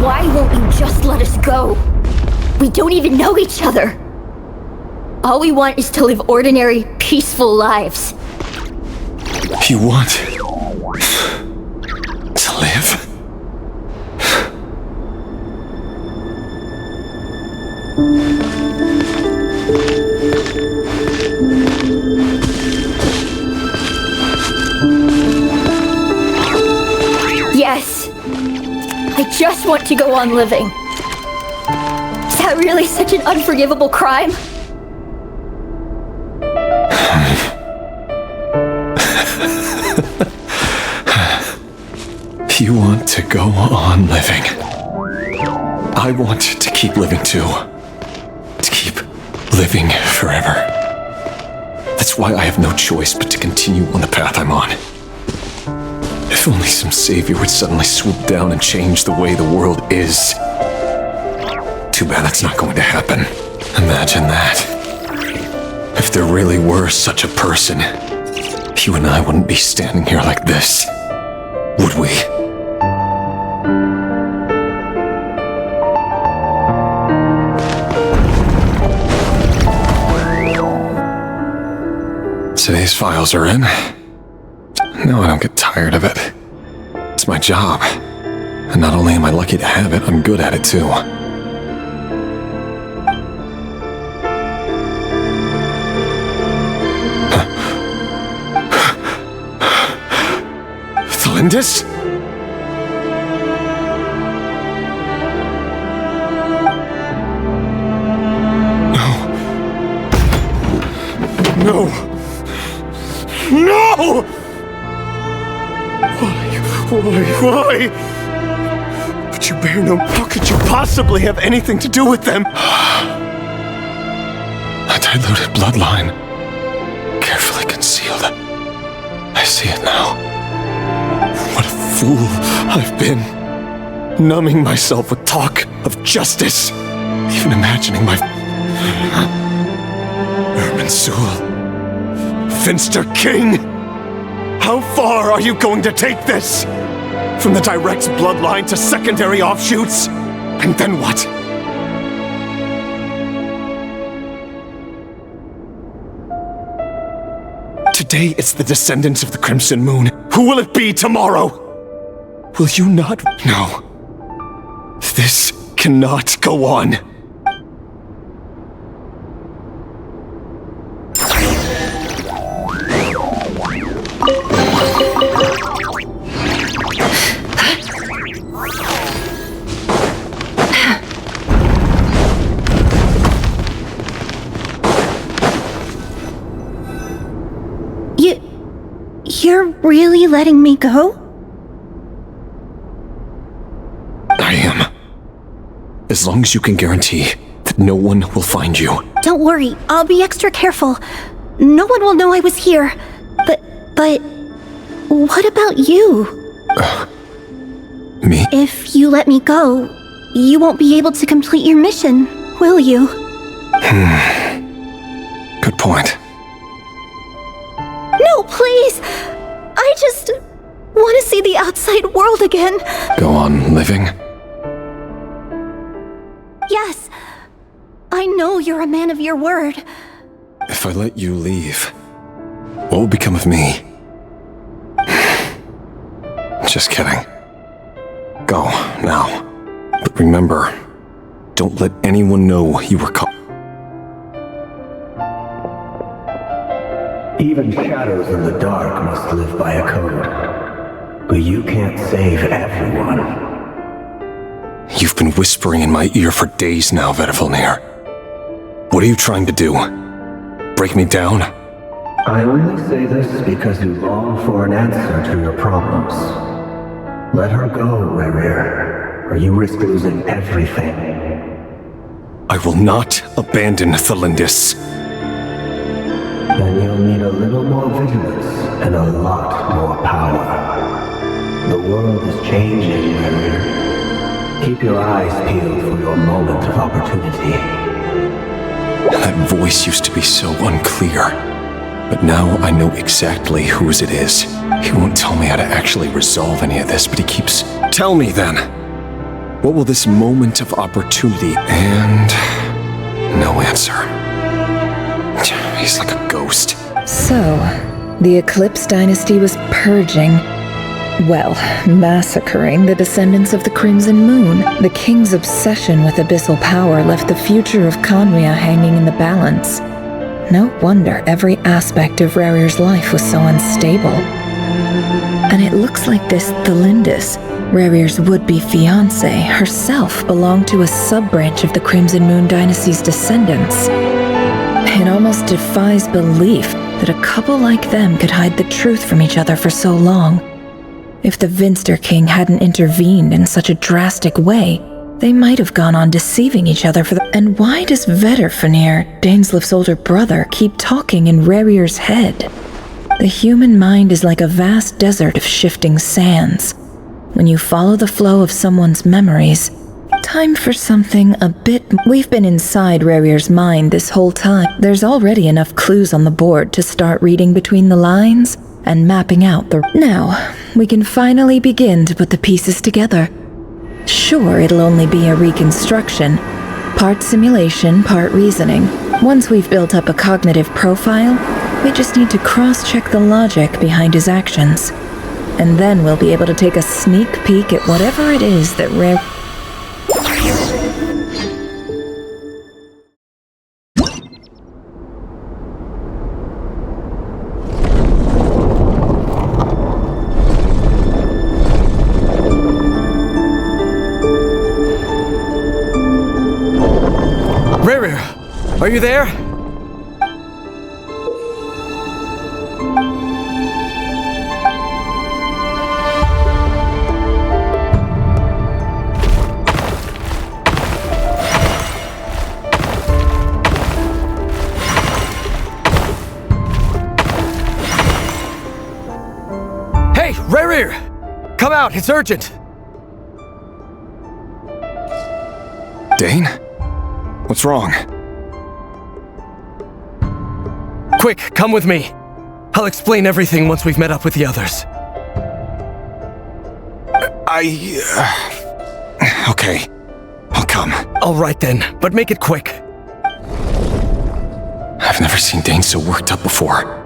Why won't you just let us go? We don't even know each other. All we want is to live ordinary, peaceful lives. You want to live? Yes. I just want to go on living. Is that really such an unforgivable crime? You want to go on living. I want to keep living too. To keep living forever. That's why I have no choice but to continue on the path I'm on. If only some savior would suddenly swoop down and change the way the world is. Too bad that's not going to happen. Imagine that. If there really were such a person, you and I wouldn't be standing here like this, would we? Today's files are in. No, I don't get tired of it. It's my job. And not only am I lucky to have it, I'm good at it too. Thalindis? No! No! Why? But you bear no... How could you possibly have anything to do with them? A diluted bloodline. Carefully concealed. I see it now. What a fool I've been. Numbing myself with talk of justice. Even imagining my... Erminsul. Finster King! How far are you going to take this? From the direct bloodline to secondary offshoots? And then what? Today it's the descendants of the Crimson Moon. Who will it be tomorrow? Will you not? No. This cannot go on. You're really letting me go? I am. As long as you can guarantee that no one will find you. Don't worry, I'll be extra careful. No one will know I was here. But what about you? Me? If you let me go, you won't be able to complete your mission, will you? Good point. No, please! I just want to see the outside world again. Go on living? Yes. I know you're a man of your word. If I let you leave, what will become of me? Just kidding. Go, now. But remember, don't let anyone know you were caught. Even shadows in the dark must live by a code. But you can't save everyone. You've been whispering in my ear for days now, Vedifilnir. What are you trying to do? Break me down? I only say this because you long for an answer to your problems. Let her go, Rerir, or you risk losing everything. I will not abandon Thalindis. Then you'll need a little more vigilance and a lot more power. The world is changing, Warrior. Keep your eyes peeled for your moment of opportunity. That voice used to be so unclear. But now I know exactly whose it is. He won't tell me how to actually resolve any of this, but he keeps... Tell me then! What will this moment of opportunity... And... no answer. He's like a ghost. So, the Eclipse Dynasty was purging... well, massacring the descendants of the Crimson Moon. The king's obsession with abyssal power left the future of Conria hanging in the balance. No wonder every aspect of Rarir's life was so unstable. And it looks like this Thelindis, Rarir's would-be fiancé, herself belonged to a sub-branch of the Crimson Moon Dynasty's descendants. It almost defies belief that a couple like them could hide the truth from each other for so long. If the Vinster King hadn't intervened in such a drastic way, they might have gone on deceiving each other for the— And why does Vedderfanir, Daneslif's older brother, keep talking in Rarir's head? The human mind is like a vast desert of shifting sands. When you follow the flow of someone's memories, time for something a bit— We've been inside Rarir's mind this whole time. There's already enough clues on the board to start reading between the lines and mapping out the— Now, we can finally begin to put the pieces together. Sure, it'll only be a reconstruction. Part simulation, part reasoning. Once we've built up a cognitive profile, we just need to cross-check the logic behind his actions. And then we'll be able to take a sneak peek at whatever it is that Are you there? Hey, Rarir! Come out, it's urgent! Dane? What's wrong? Quick, come with me. I'll explain everything once we've met up with the others. Okay. I'll come. All right then, but make it quick. I've never seen Dane so worked up before.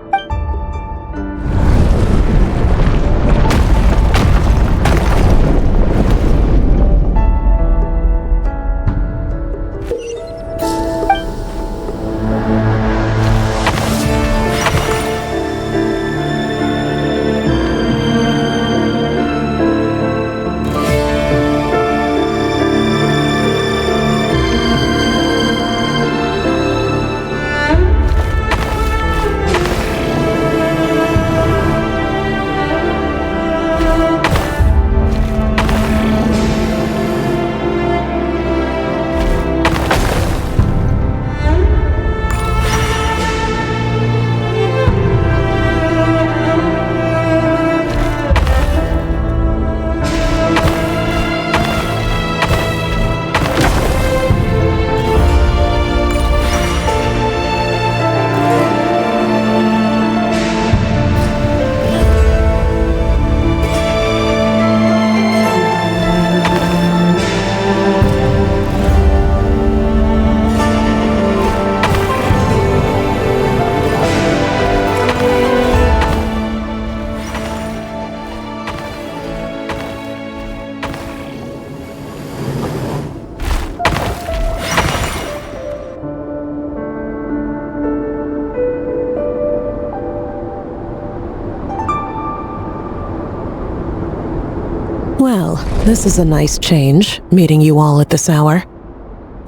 Well, this is a nice change, meeting you all at this hour.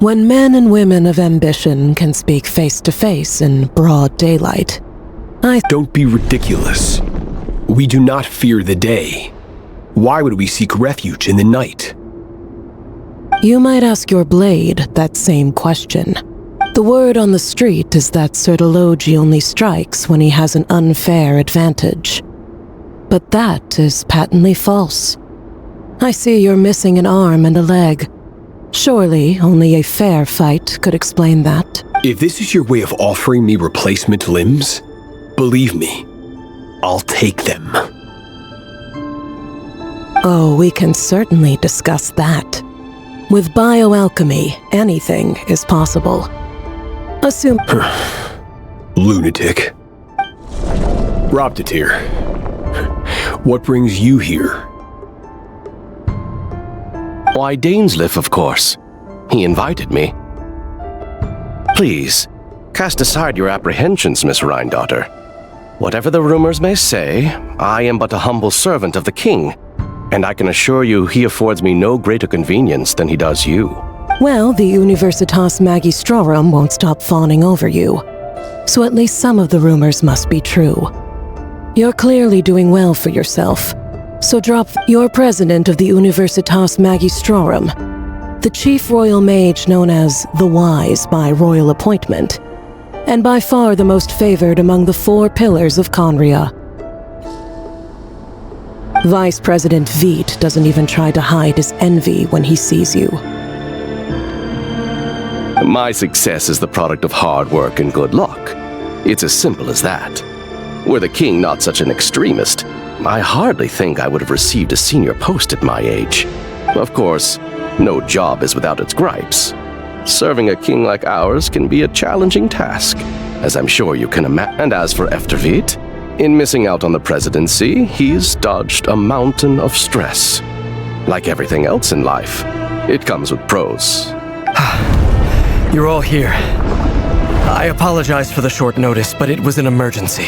When men and women of ambition can speak face to face in broad daylight, Don't be ridiculous. We do not fear the day. Why would we seek refuge in the night? You might ask your blade that same question. The word on the street is that Sir Deloge only strikes when he has an unfair advantage. but that is patently false. I see you're missing an arm and a leg. Surely only a fair fight could explain that. If this is your way of offering me replacement limbs, believe me, I'll take them. Oh, we can certainly discuss that. With bioalchemy, anything is possible. Assume... Lunatic. Robtatir. What brings you here? Why, Dainsleif, of course. He invited me. Please, cast aside your apprehensions, Miss Rhindaughter. Whatever the rumors may say, I am but a humble servant of the king, and I can assure you he affords me no greater convenience than he does you. Well, the Universitas Magistrorum won't stop fawning over you. So at least some of the rumors must be true. You're clearly doing well for yourself. So drop your president of the Universitas Magistrorum, the chief royal mage known as the Wise by royal appointment, and by far the most favored among the 4 pillars of Conria. Vice President Veet doesn't even try to hide his envy when he sees you. My success is the product of hard work and good luck. It's as simple as that. Were the king not such an extremist, I hardly think I would have received a senior post at my age. Of course, no job is without its gripes. Serving a king like ours can be a challenging task, as I'm sure you can imagine. And as for Efterveet, in missing out on the presidency, he's dodged a mountain of stress. Like everything else in life, it comes with pros. You're all here. I apologize for the short notice, but it was an emergency.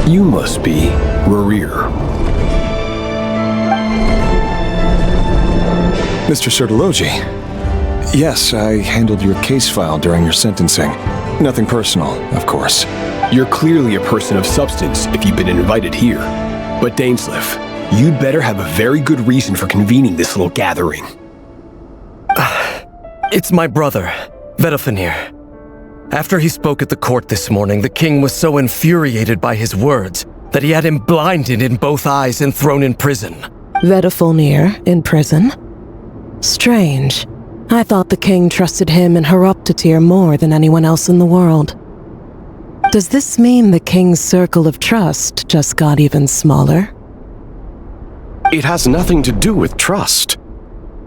You must be Rarir. Mr. Sertologi. Yes, I handled your case file during your sentencing. Nothing personal, of course. You're clearly a person of substance if you've been invited here. But Dainsleif, you'd better have a very good reason for convening this little gathering. It's my brother, Vedofenir. After he spoke at the court this morning, the king was so infuriated by his words that he had him blinded in both eyes and thrown in prison. Vedofenir in prison? Strange. I thought the king trusted him and Horoptatir more than anyone else in the world. Does this mean the king's circle of trust just got even smaller? It has nothing to do with trust.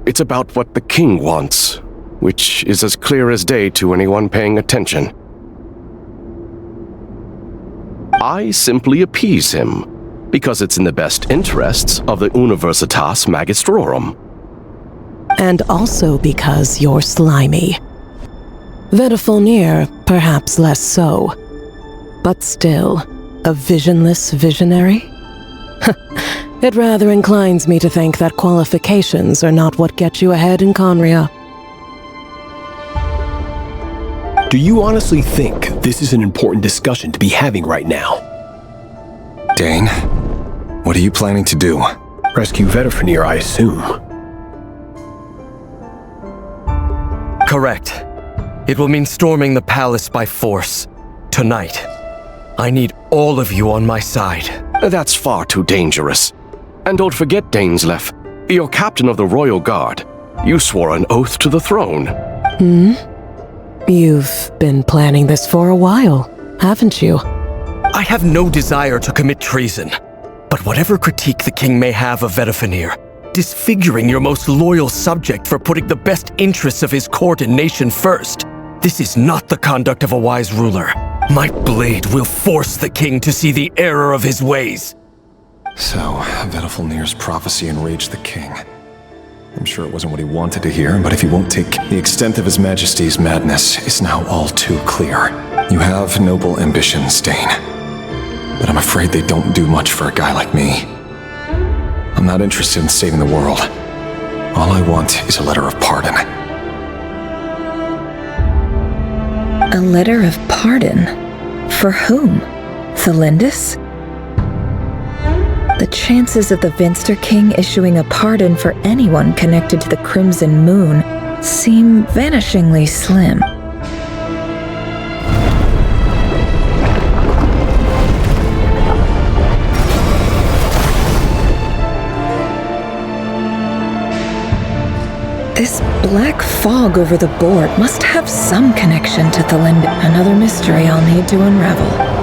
It's about what the king wants, which is as clear as day to anyone paying attention. I simply appease him, because it's in the best interests of the Universitas Magistrorum. And also because you're slimy. Vedofenir, perhaps less so. But still, a visionless visionary? It rather inclines me to think that qualifications are not what get you ahead in Conria. Do you honestly think this is an important discussion to be having right now? Dane, what are you planning to do? Rescue Vedofenir, I assume. Correct. It will mean storming the palace by force. Tonight. I need all of you on my side. That's far too dangerous. And don't forget, Dainsleif, you're captain of the Royal Guard. You swore an oath to the throne. You've been planning this for a while, haven't you? I have no desire to commit treason. But whatever critique the king may have of Vedofenir, disfiguring your most loyal subject for putting the best interests of his court and nation first, this is not the conduct of a wise ruler. My blade will force the king to see the error of his ways. So, Vedofenir's prophecy enraged the king. I'm sure it wasn't what he wanted to hear, but if he won't take the extent of His Majesty's madness is now all too clear. You have noble ambitions, Dane. But I'm afraid they don't do much for a guy like me. I'm not interested in saving the world. All I want is a letter of pardon. A letter of pardon? For whom? Thelindis? The chances of the Vinster King issuing a pardon for anyone connected to the Crimson Moon seem vanishingly slim. black fog over the board must have some connection to Thalinda. Another mystery I'll need to unravel.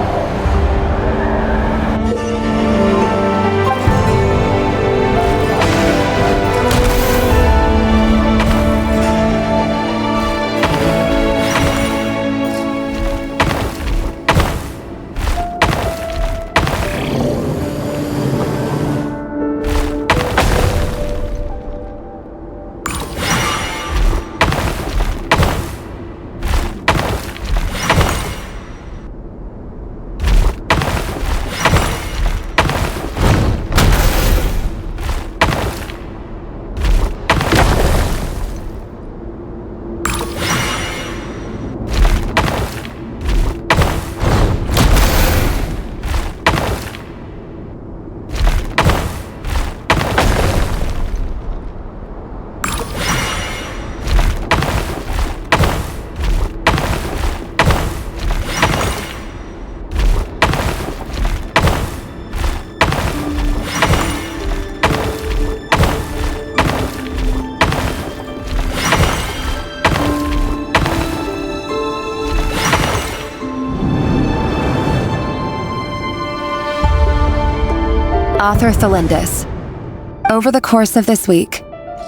Author Thalindis. Over the course of this week,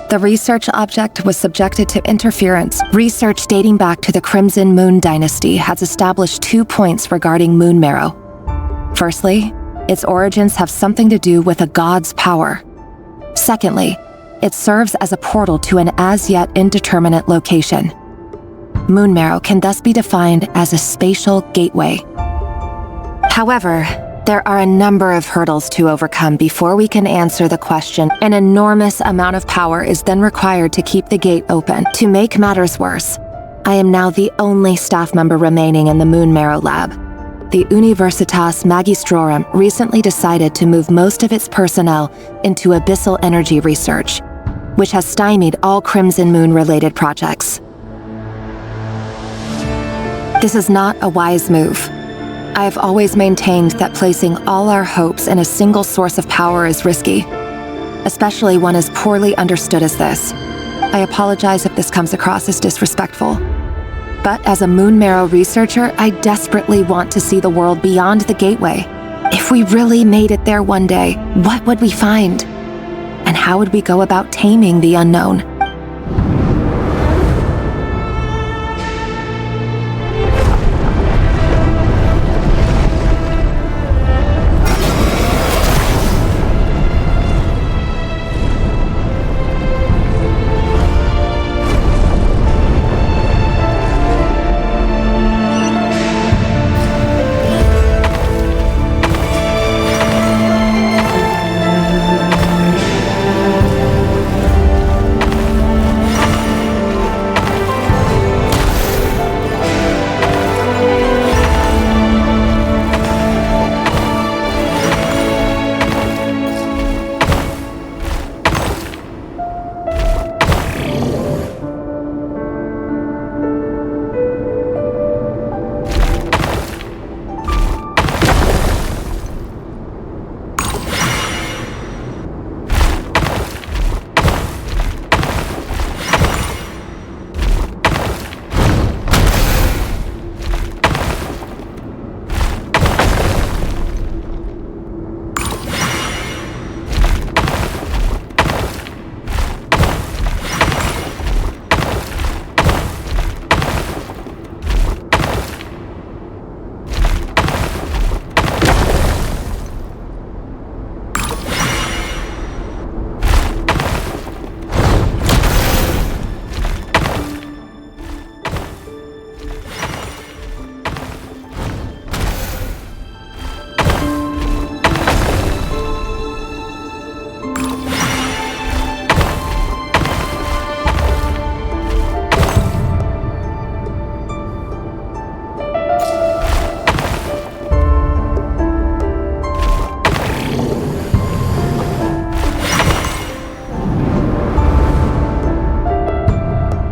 the research object was subjected to interference. Research dating back to the Crimson Moon Dynasty has established 2 points regarding moon marrow. Firstly, its origins have something to do with a god's power. Secondly, it serves as a portal to an as-yet indeterminate location. Moon marrow can thus be defined as a spatial gateway. However, there are a number of hurdles to overcome before we can answer the question. An enormous amount of power is then required to keep the gate open. To make matters worse, I am now the only staff member remaining in the Moon Marrow lab. The Universitas Magistrorum recently decided to move most of its personnel into abyssal energy research, which has stymied all Crimson Moon-related projects. This is not a wise move. I have always maintained that placing all our hopes in a single source of power is risky, especially one as poorly understood as this. I apologize if this comes across as disrespectful. But as a Moon Marrow researcher, I desperately want to see the world beyond the gateway. If we really made it there one day, what would we find? And how would we go about taming the unknown?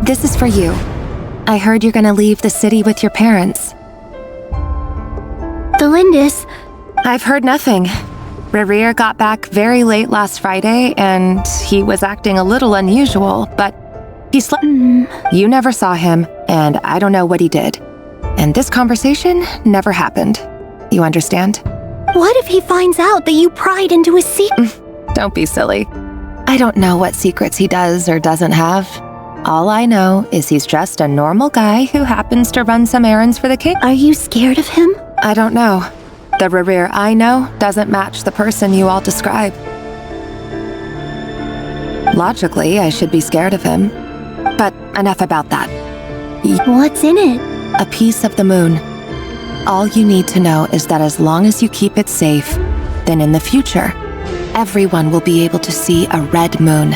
This is for you. I heard you're gonna leave the city with your parents. Thalindis. I've heard nothing. Rerir got back very late last Friday, and he was acting a little unusual, but He slept. You never saw him, and I don't know what he did. And this conversation never happened. You understand? What if he finds out that you pried into his secret? Don't be silly. I don't know what secrets he does or doesn't have. All I know is he's just a normal guy who happens to run some errands for the king. Are you scared of him? I don't know. The Rerir I know doesn't match the person you all describe. Logically, I should be scared of him. But enough about that. What's in it? A piece of the moon. All you need to know is that as long as you keep it safe, then in the future, everyone will be able to see a red moon.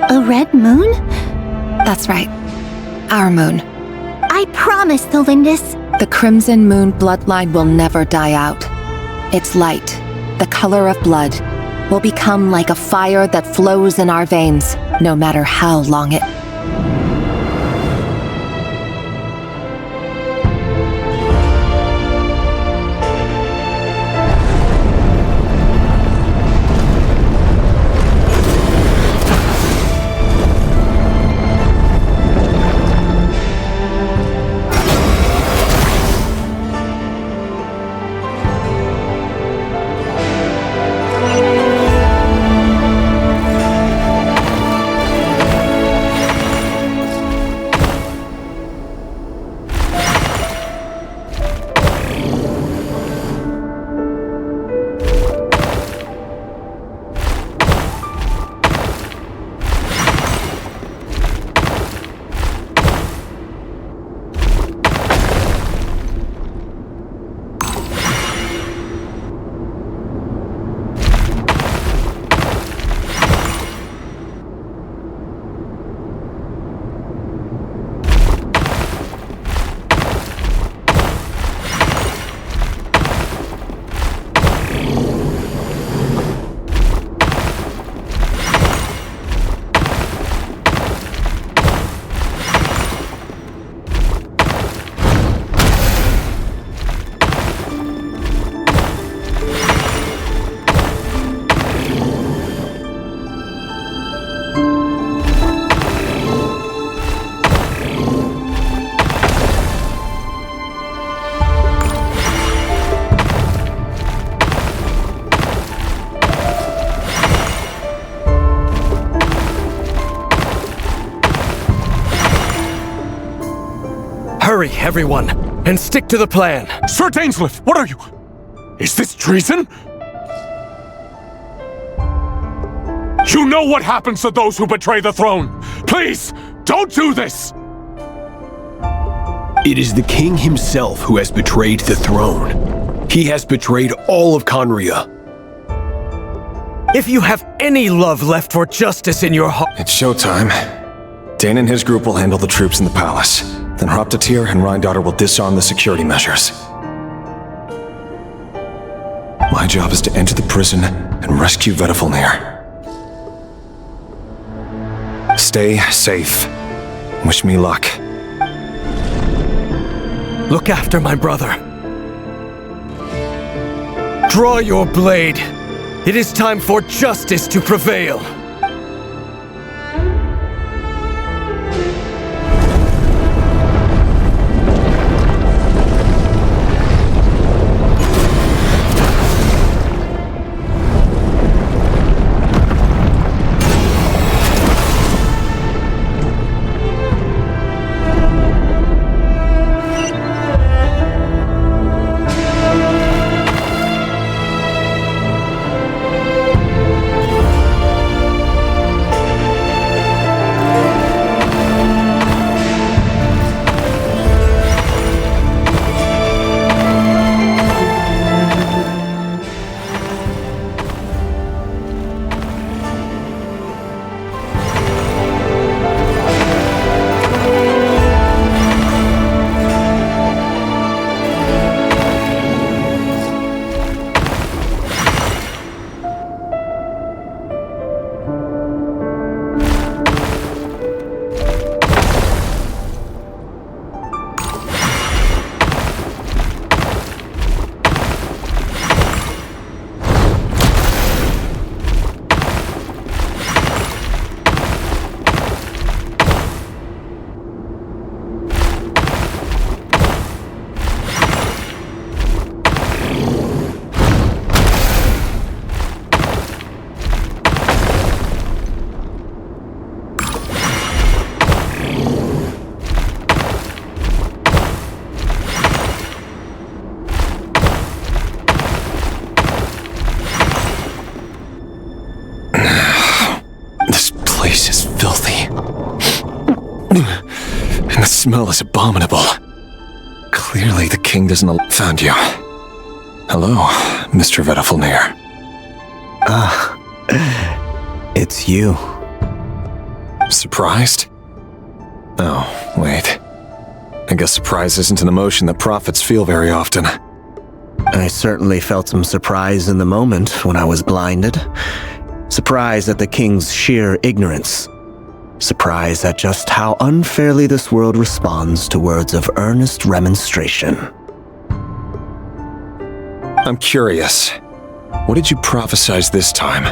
A red moon? That's right. Our moon. I promise, Thelindis. The Crimson Moon bloodline will never die out. Its light, the color of blood, will become like a fire that flows in our veins, no matter how long it... Hurry, everyone, and stick to the plan. Sir Dainsleif, what are you? Is this treason? You know what happens to those who betray the throne. Please, don't do this! It is the king himself who has betrayed the throne. He has betrayed all of Conria. If you have any love left for justice in your heart... It's showtime. Dane and his group will handle the troops in the palace. Then Hraptatir and Rhindaughter will disarm the security measures. My job is to enter the prison and rescue Vedifalnir. Stay safe. Wish me luck. Look after my brother. Draw your blade. It is time for justice to prevail. And the smell is abominable. Clearly the king doesn't found you. Hello, Mr. Vedafulnir. It's you. Surprised? Oh, wait. I guess surprise isn't an emotion that prophets feel very often. I certainly felt some surprise in the moment when I was blinded. Surprise at the king's sheer ignorance. Surprise at just how unfairly this world responds to words of earnest remonstration. I'm curious. What did you prophesize this time?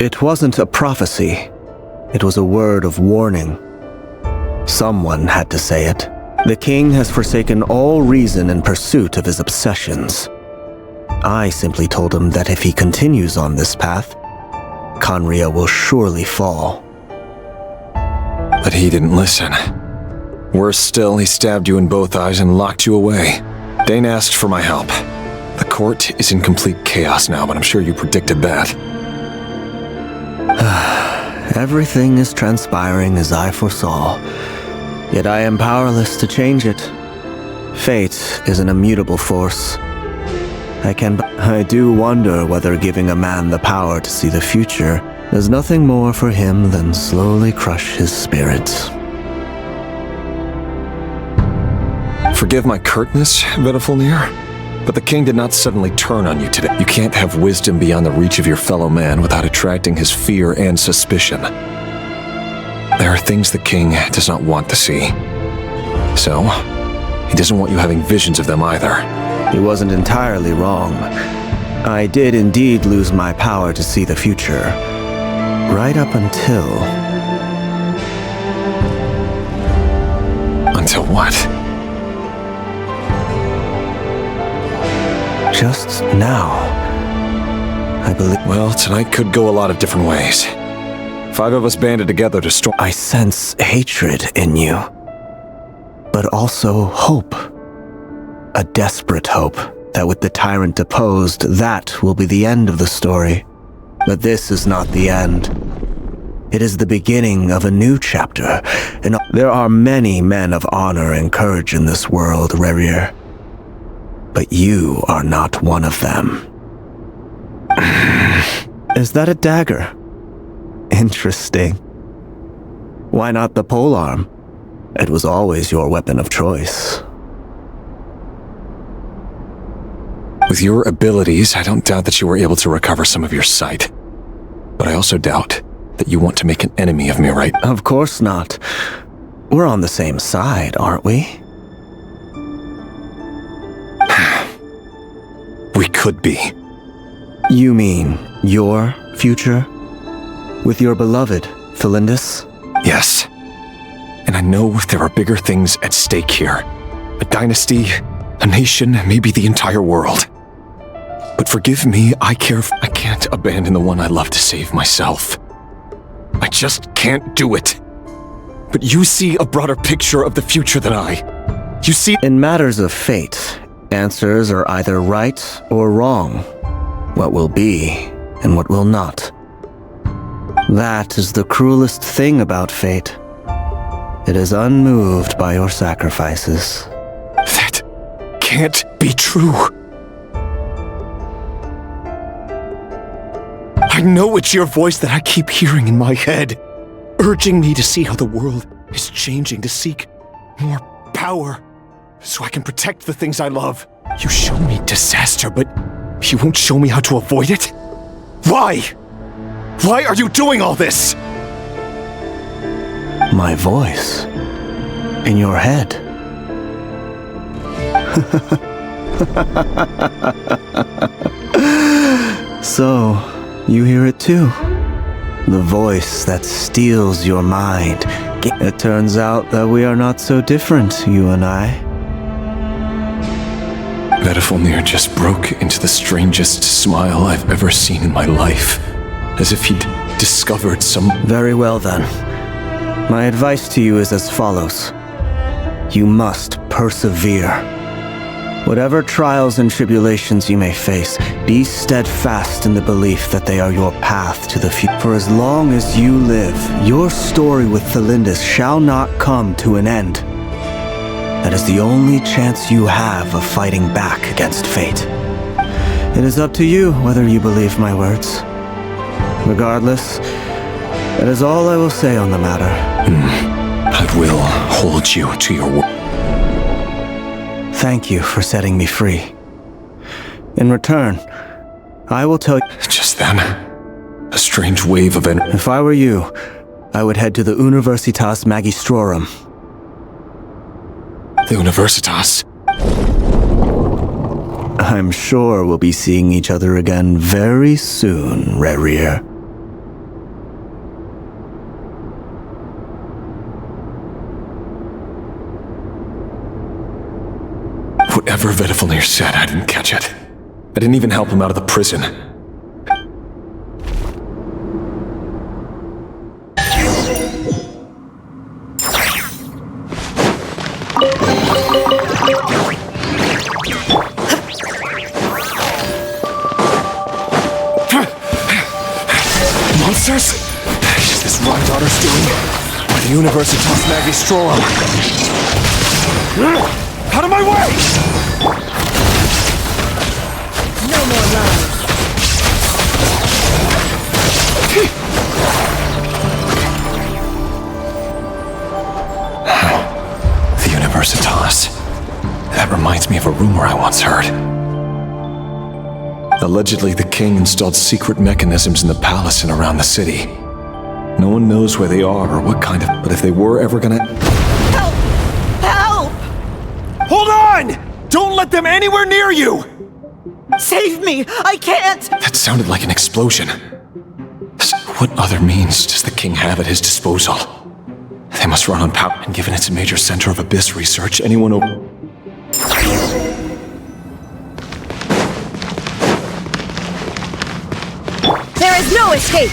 It wasn't a prophecy. It was a word of warning. Someone had to say it. The king has forsaken all reason in pursuit of his obsessions. I simply told him that if he continues on this path, Conria will surely fall. But he didn't listen. Worse still, he stabbed you in both eyes and locked you away. Dane asked for my help. The court is in complete chaos now, but I'm sure you predicted that. Everything is transpiring as I foresaw, yet I am powerless to change it. Fate is an immutable force. I do wonder whether giving a man the power to see the future does nothing more for him than slowly crush his spirit. Forgive my curtness, Vedafulnir, but the king did not suddenly turn on you today. You can't have wisdom beyond the reach of your fellow man without attracting his fear and suspicion. There are things the king does not want to see. So, he doesn't want you having visions of them either. He wasn't entirely wrong. I did indeed lose my power to see the future. Right up until... Until what? Just now. I believe... Well, tonight could go a lot of different ways. 5 of us banded together to storm... I sense hatred in you. But also hope. A desperate hope that with the tyrant deposed, that will be the end of the story. But this is not the end. It is the beginning of a new chapter, and there are many men of honor and courage in this world, Rerir. But you are not one of them. Is that a dagger? Interesting. Why not the polearm? It was always your weapon of choice. With your abilities, I don't doubt that you were able to recover some of your sight. But I also doubt that you want to make an enemy of me, right? Of course not. We're on the same side, aren't we? We could be. You mean your future? With your beloved, Felindus? Yes. And I know there are bigger things at stake here. A dynasty, a nation, maybe the entire world. But forgive me, I can't abandon the one I love to save myself. I just can't do it. But you see a broader picture of the future than I. You see... In matters of fate, answers are either right or wrong. What will be, and what will not. That is the cruelest thing about fate. It is unmoved by your sacrifices. That can't be true. I know it's your voice that I keep hearing in my head, urging me to see how the world is changing, to seek more power, so I can protect the things I love. You show me disaster, but you won't show me how to avoid it? Why? Why are you doing all this? My voice. In your head. So, you hear it too. The voice that steals your mind. It turns out that we are not so different, you and I. Vedafulnir just broke into the strangest smile I've ever seen in my life. As if he'd discovered some... Very well then. My advice to you is as follows. You must persevere. Whatever trials and tribulations you may face, be steadfast in the belief that they are your path to the future. For as long as you live, your story with Thelindis shall not come to an end. That is the only chance you have of fighting back against fate. It is up to you whether you believe my words. Regardless, that is all I will say on the matter. I will hold you to your word. Thank you for setting me free. In return, I will tell you... Just then, a strange wave of energy. If I were you, I would head to the Universitas Magistrorum. The Universitas? I'm sure we'll be seeing each other again very soon, Rerir. Whatever Vedifalnir said, I didn't catch it. I didn't even help him out of the prison. Monsters? Is this Rhyme Daughter's doing? By the Universitas Magistrorum. Out of my way! No more lies. The Universitas. That reminds me of a rumor I once heard. Allegedly, the king installed secret mechanisms in the palace and around the city. No one knows where they are or what kind of... But if they were ever gonna... Help! Help! Hold on! Don't let them anywhere near you! Save me! I can't! That sounded like an explosion. What other means does the king have at his disposal? They must run on power, and given it's a major center of abyss research, anyone who... There is no escape!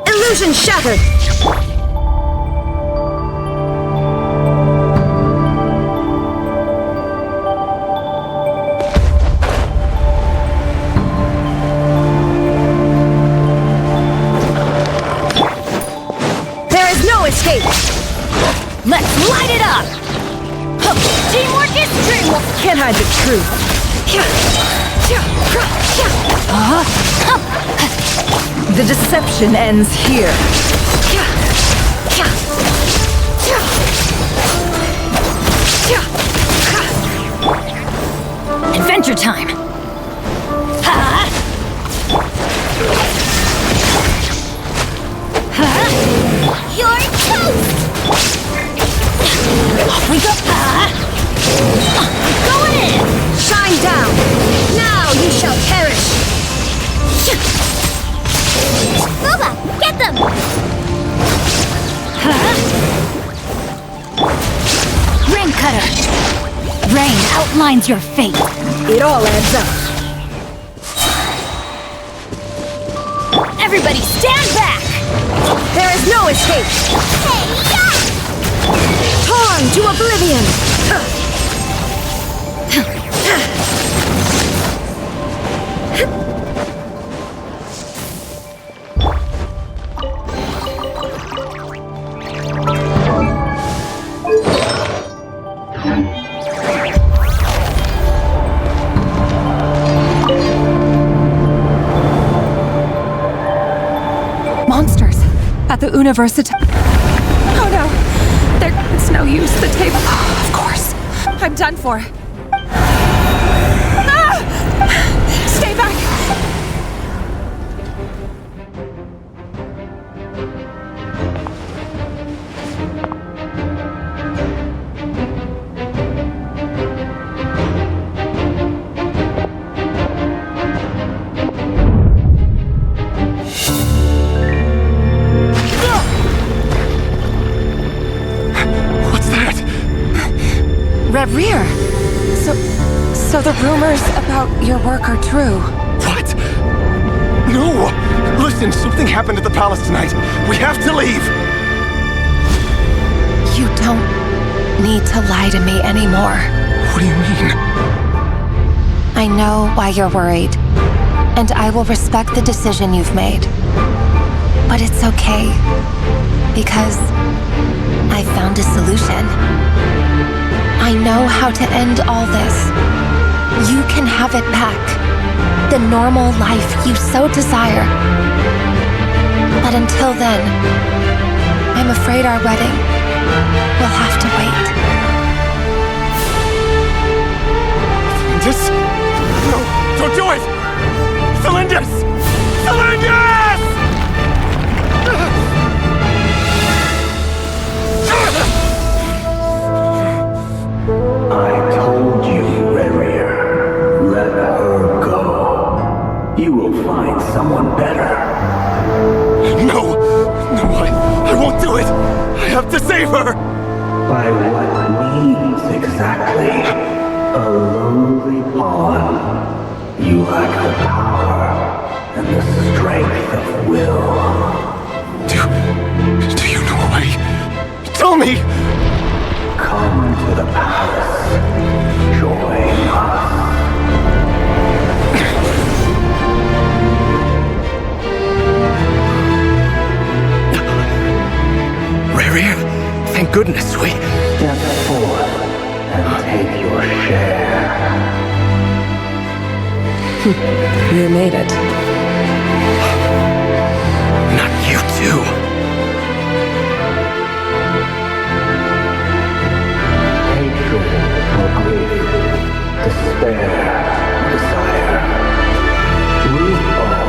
Illusion shattered! There is no escape! Let's light it up! Teamwork is dreamwork! Can't hide the truth! The deception ends here. Adventure time! You're toast! Off we go! Going in! Shine down! Now you shall perish! Booba, get them! Rain cutter! Rain outlines your fate. It all adds up. Everybody stand back! There is no escape! Hey, yeah! Torn to oblivion! Monsters at the University. Oh no, it's no use. The table. Oh, of course, I'm done for. Ah! Stay back. Reverie! So the rumors about your work are true. What? No! Listen, something happened at the palace tonight. We have to leave! You don't need to lie to me anymore. What do you mean? I know why you're worried, and I will respect the decision you've made. But it's okay, because I found a solution. I know how to end all this. You can have it back. The normal life you so desire. But until then, I'm afraid our wedding will have to wait. This? No, don't do it! Celindus! Celindus! I told you, Reverie. Let her go. You will find someone better. No! No, I won't do it! I have to save her! By what means exactly? A lowly pawn. You lack the power and the strength of will. Do you know why? Tell me! Come to the palace. Join us. Reverie, thank goodness we... Step forth and take your share. You made it. Not you too. Hatred or grief, despair or desire. We all have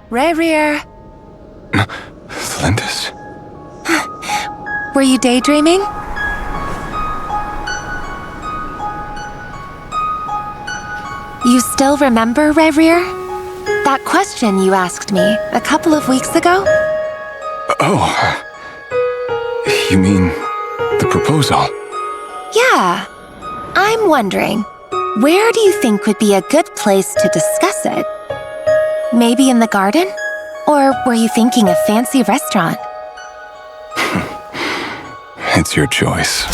Reverie. Celindus? Were you daydreaming? You still remember, Reverie? That question you asked me a couple of weeks ago? Oh. You mean the proposal? Yeah. I'm wondering, where do you think would be a good place to discuss it? Maybe in the garden? Or were you thinking a fancy restaurant? It's your choice.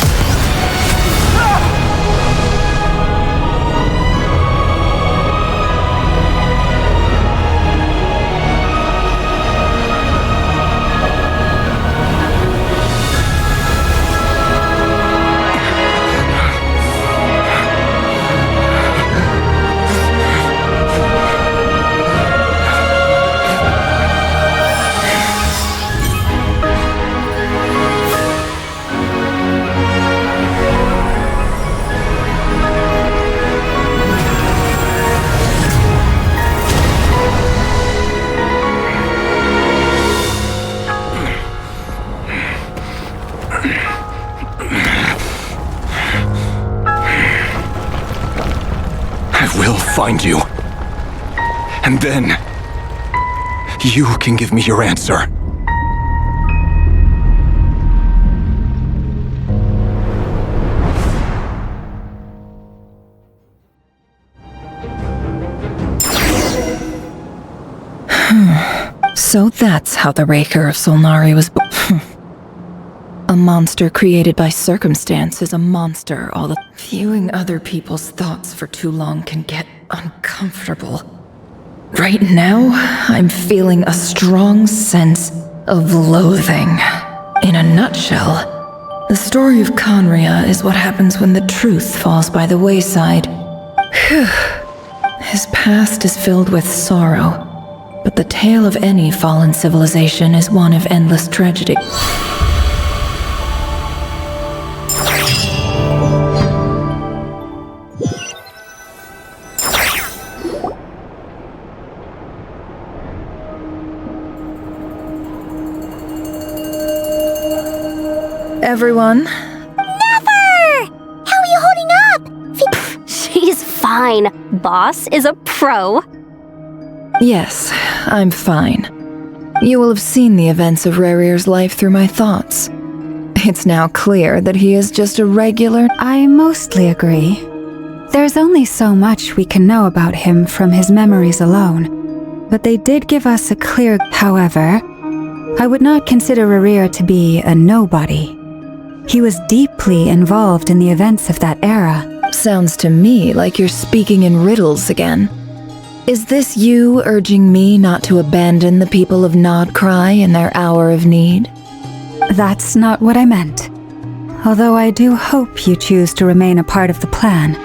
Find you. And then, you can give me your answer. So that's how the Raker of Solnari was born. A monster created by circumstance is a monster all the... Viewing other people's thoughts for too long can get uncomfortable. Right now, I'm feeling a strong sense of loathing. In a nutshell, the story of Conria is what happens when the truth falls by the wayside. His past is filled with sorrow, but the tale of any fallen civilization is one of endless tragedy. Everyone. Never! How are you holding up? fine. Boss is a pro. Yes, I'm fine. You will have seen the events of Rerir's life through my thoughts. It's now clear that he is just a regular... I mostly agree. There's only so much we can know about him from his memories alone, but they did give us a clear... However, I would not consider Rerir to be a nobody. He was deeply involved in the events of that era. Sounds to me like you're speaking in riddles again. Is this you urging me not to abandon the people of Nodcry in their hour of need? That's not what I meant. Although I do hope you choose to remain a part of the plan.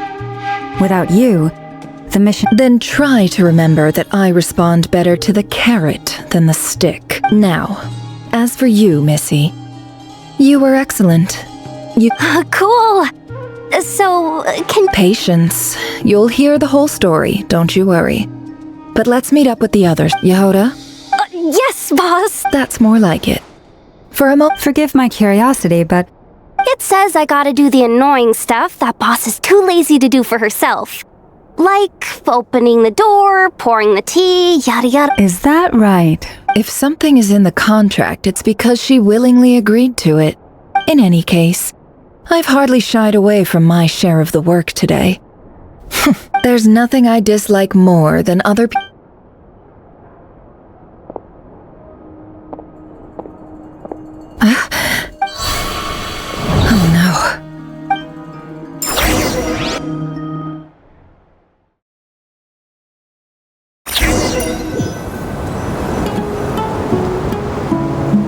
Without you, the mission... Then try to remember that I respond better to the carrot than the stick. Now, as for you, Missy, you were excellent. You... Cool! So, can... Patience. You'll hear the whole story, don't you worry. But let's meet up with the others. Yehoda? Yes, boss! That's more like it. For a moment... Forgive my curiosity, but... It says I gotta do the annoying stuff that boss is too lazy to do for herself. Like opening the door, pouring the tea, yada yada. Is that right? If something is in the contract, it's because she willingly agreed to it. In any case, I've hardly shied away from my share of the work today. There's nothing I dislike more than other people. Oh no.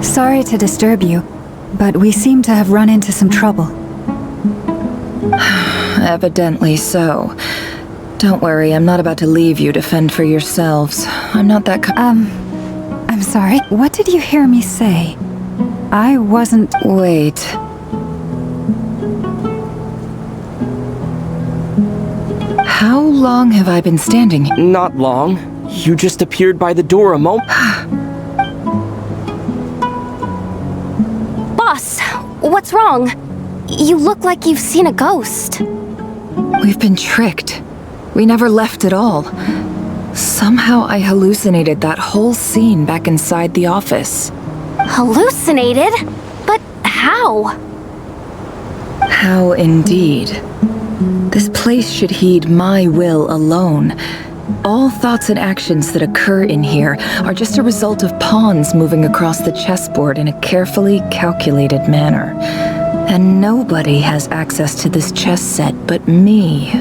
Sorry to disturb you, but we seem to have run into some trouble. Evidently so. Don't worry, I'm not about to leave you to fend for yourselves. I'm not that I'm sorry. What did you hear me say? I wasn't... Wait. How long have I been standing here? Not long. You just appeared by the door a moment. Boss, what's wrong? You look like you've seen a ghost. We've been tricked. We never left at all. Somehow I hallucinated that whole scene back inside the office. Hallucinated? But how? How indeed. This place should heed my will alone. All thoughts and actions that occur in here are just a result of pawns moving across the chessboard in a carefully calculated manner. And nobody has access to this chess set but me.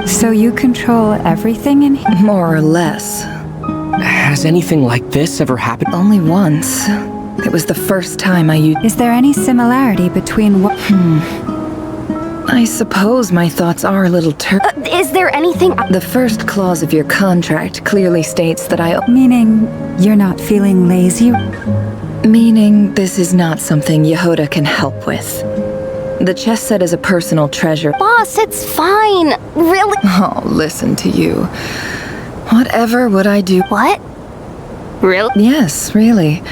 So you control everything in here? More or less. Has anything like this ever happened? Only once. It was the first time I used... Is there any similarity between what... I suppose my thoughts are a little Is there anything... The first clause of your contract clearly states that I... Meaning you're not feeling lazy? Meaning this is not something Yehoda can help with. The chess set is a personal treasure. Boss, it's fine. Really? Oh, listen to you. Whatever would I do? What? Really? Yes, really.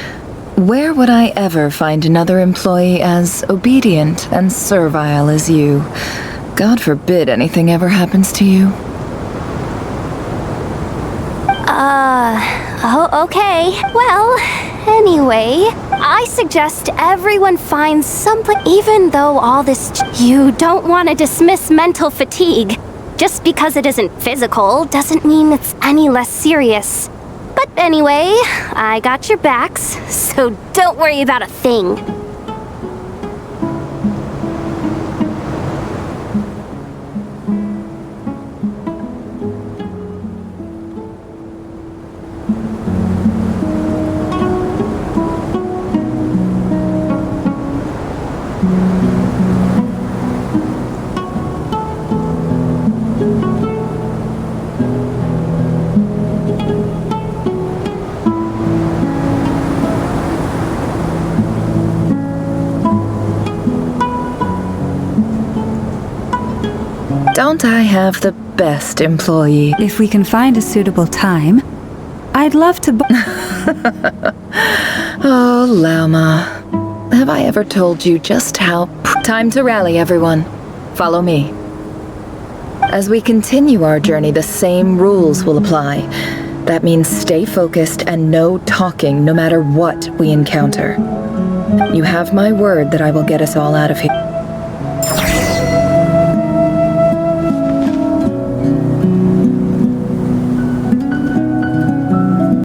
Where would I ever find another employee as obedient and servile as you? God forbid anything ever happens to you. Oh, okay. Well, anyway, I suggest everyone finds something, even though all this... You don't want to dismiss mental fatigue. Just because it isn't physical doesn't mean it's any less serious. But anyway, I got your backs, so don't worry about a thing. Don't I have the best employee? If we can find a suitable time, I'd love to... Oh, Lama. have I ever told you just how... Time to rally, everyone. Follow me. As we continue our journey, the same rules will apply. That means stay focused and no talking no matter what we encounter. You have my word that I will get us all out of here.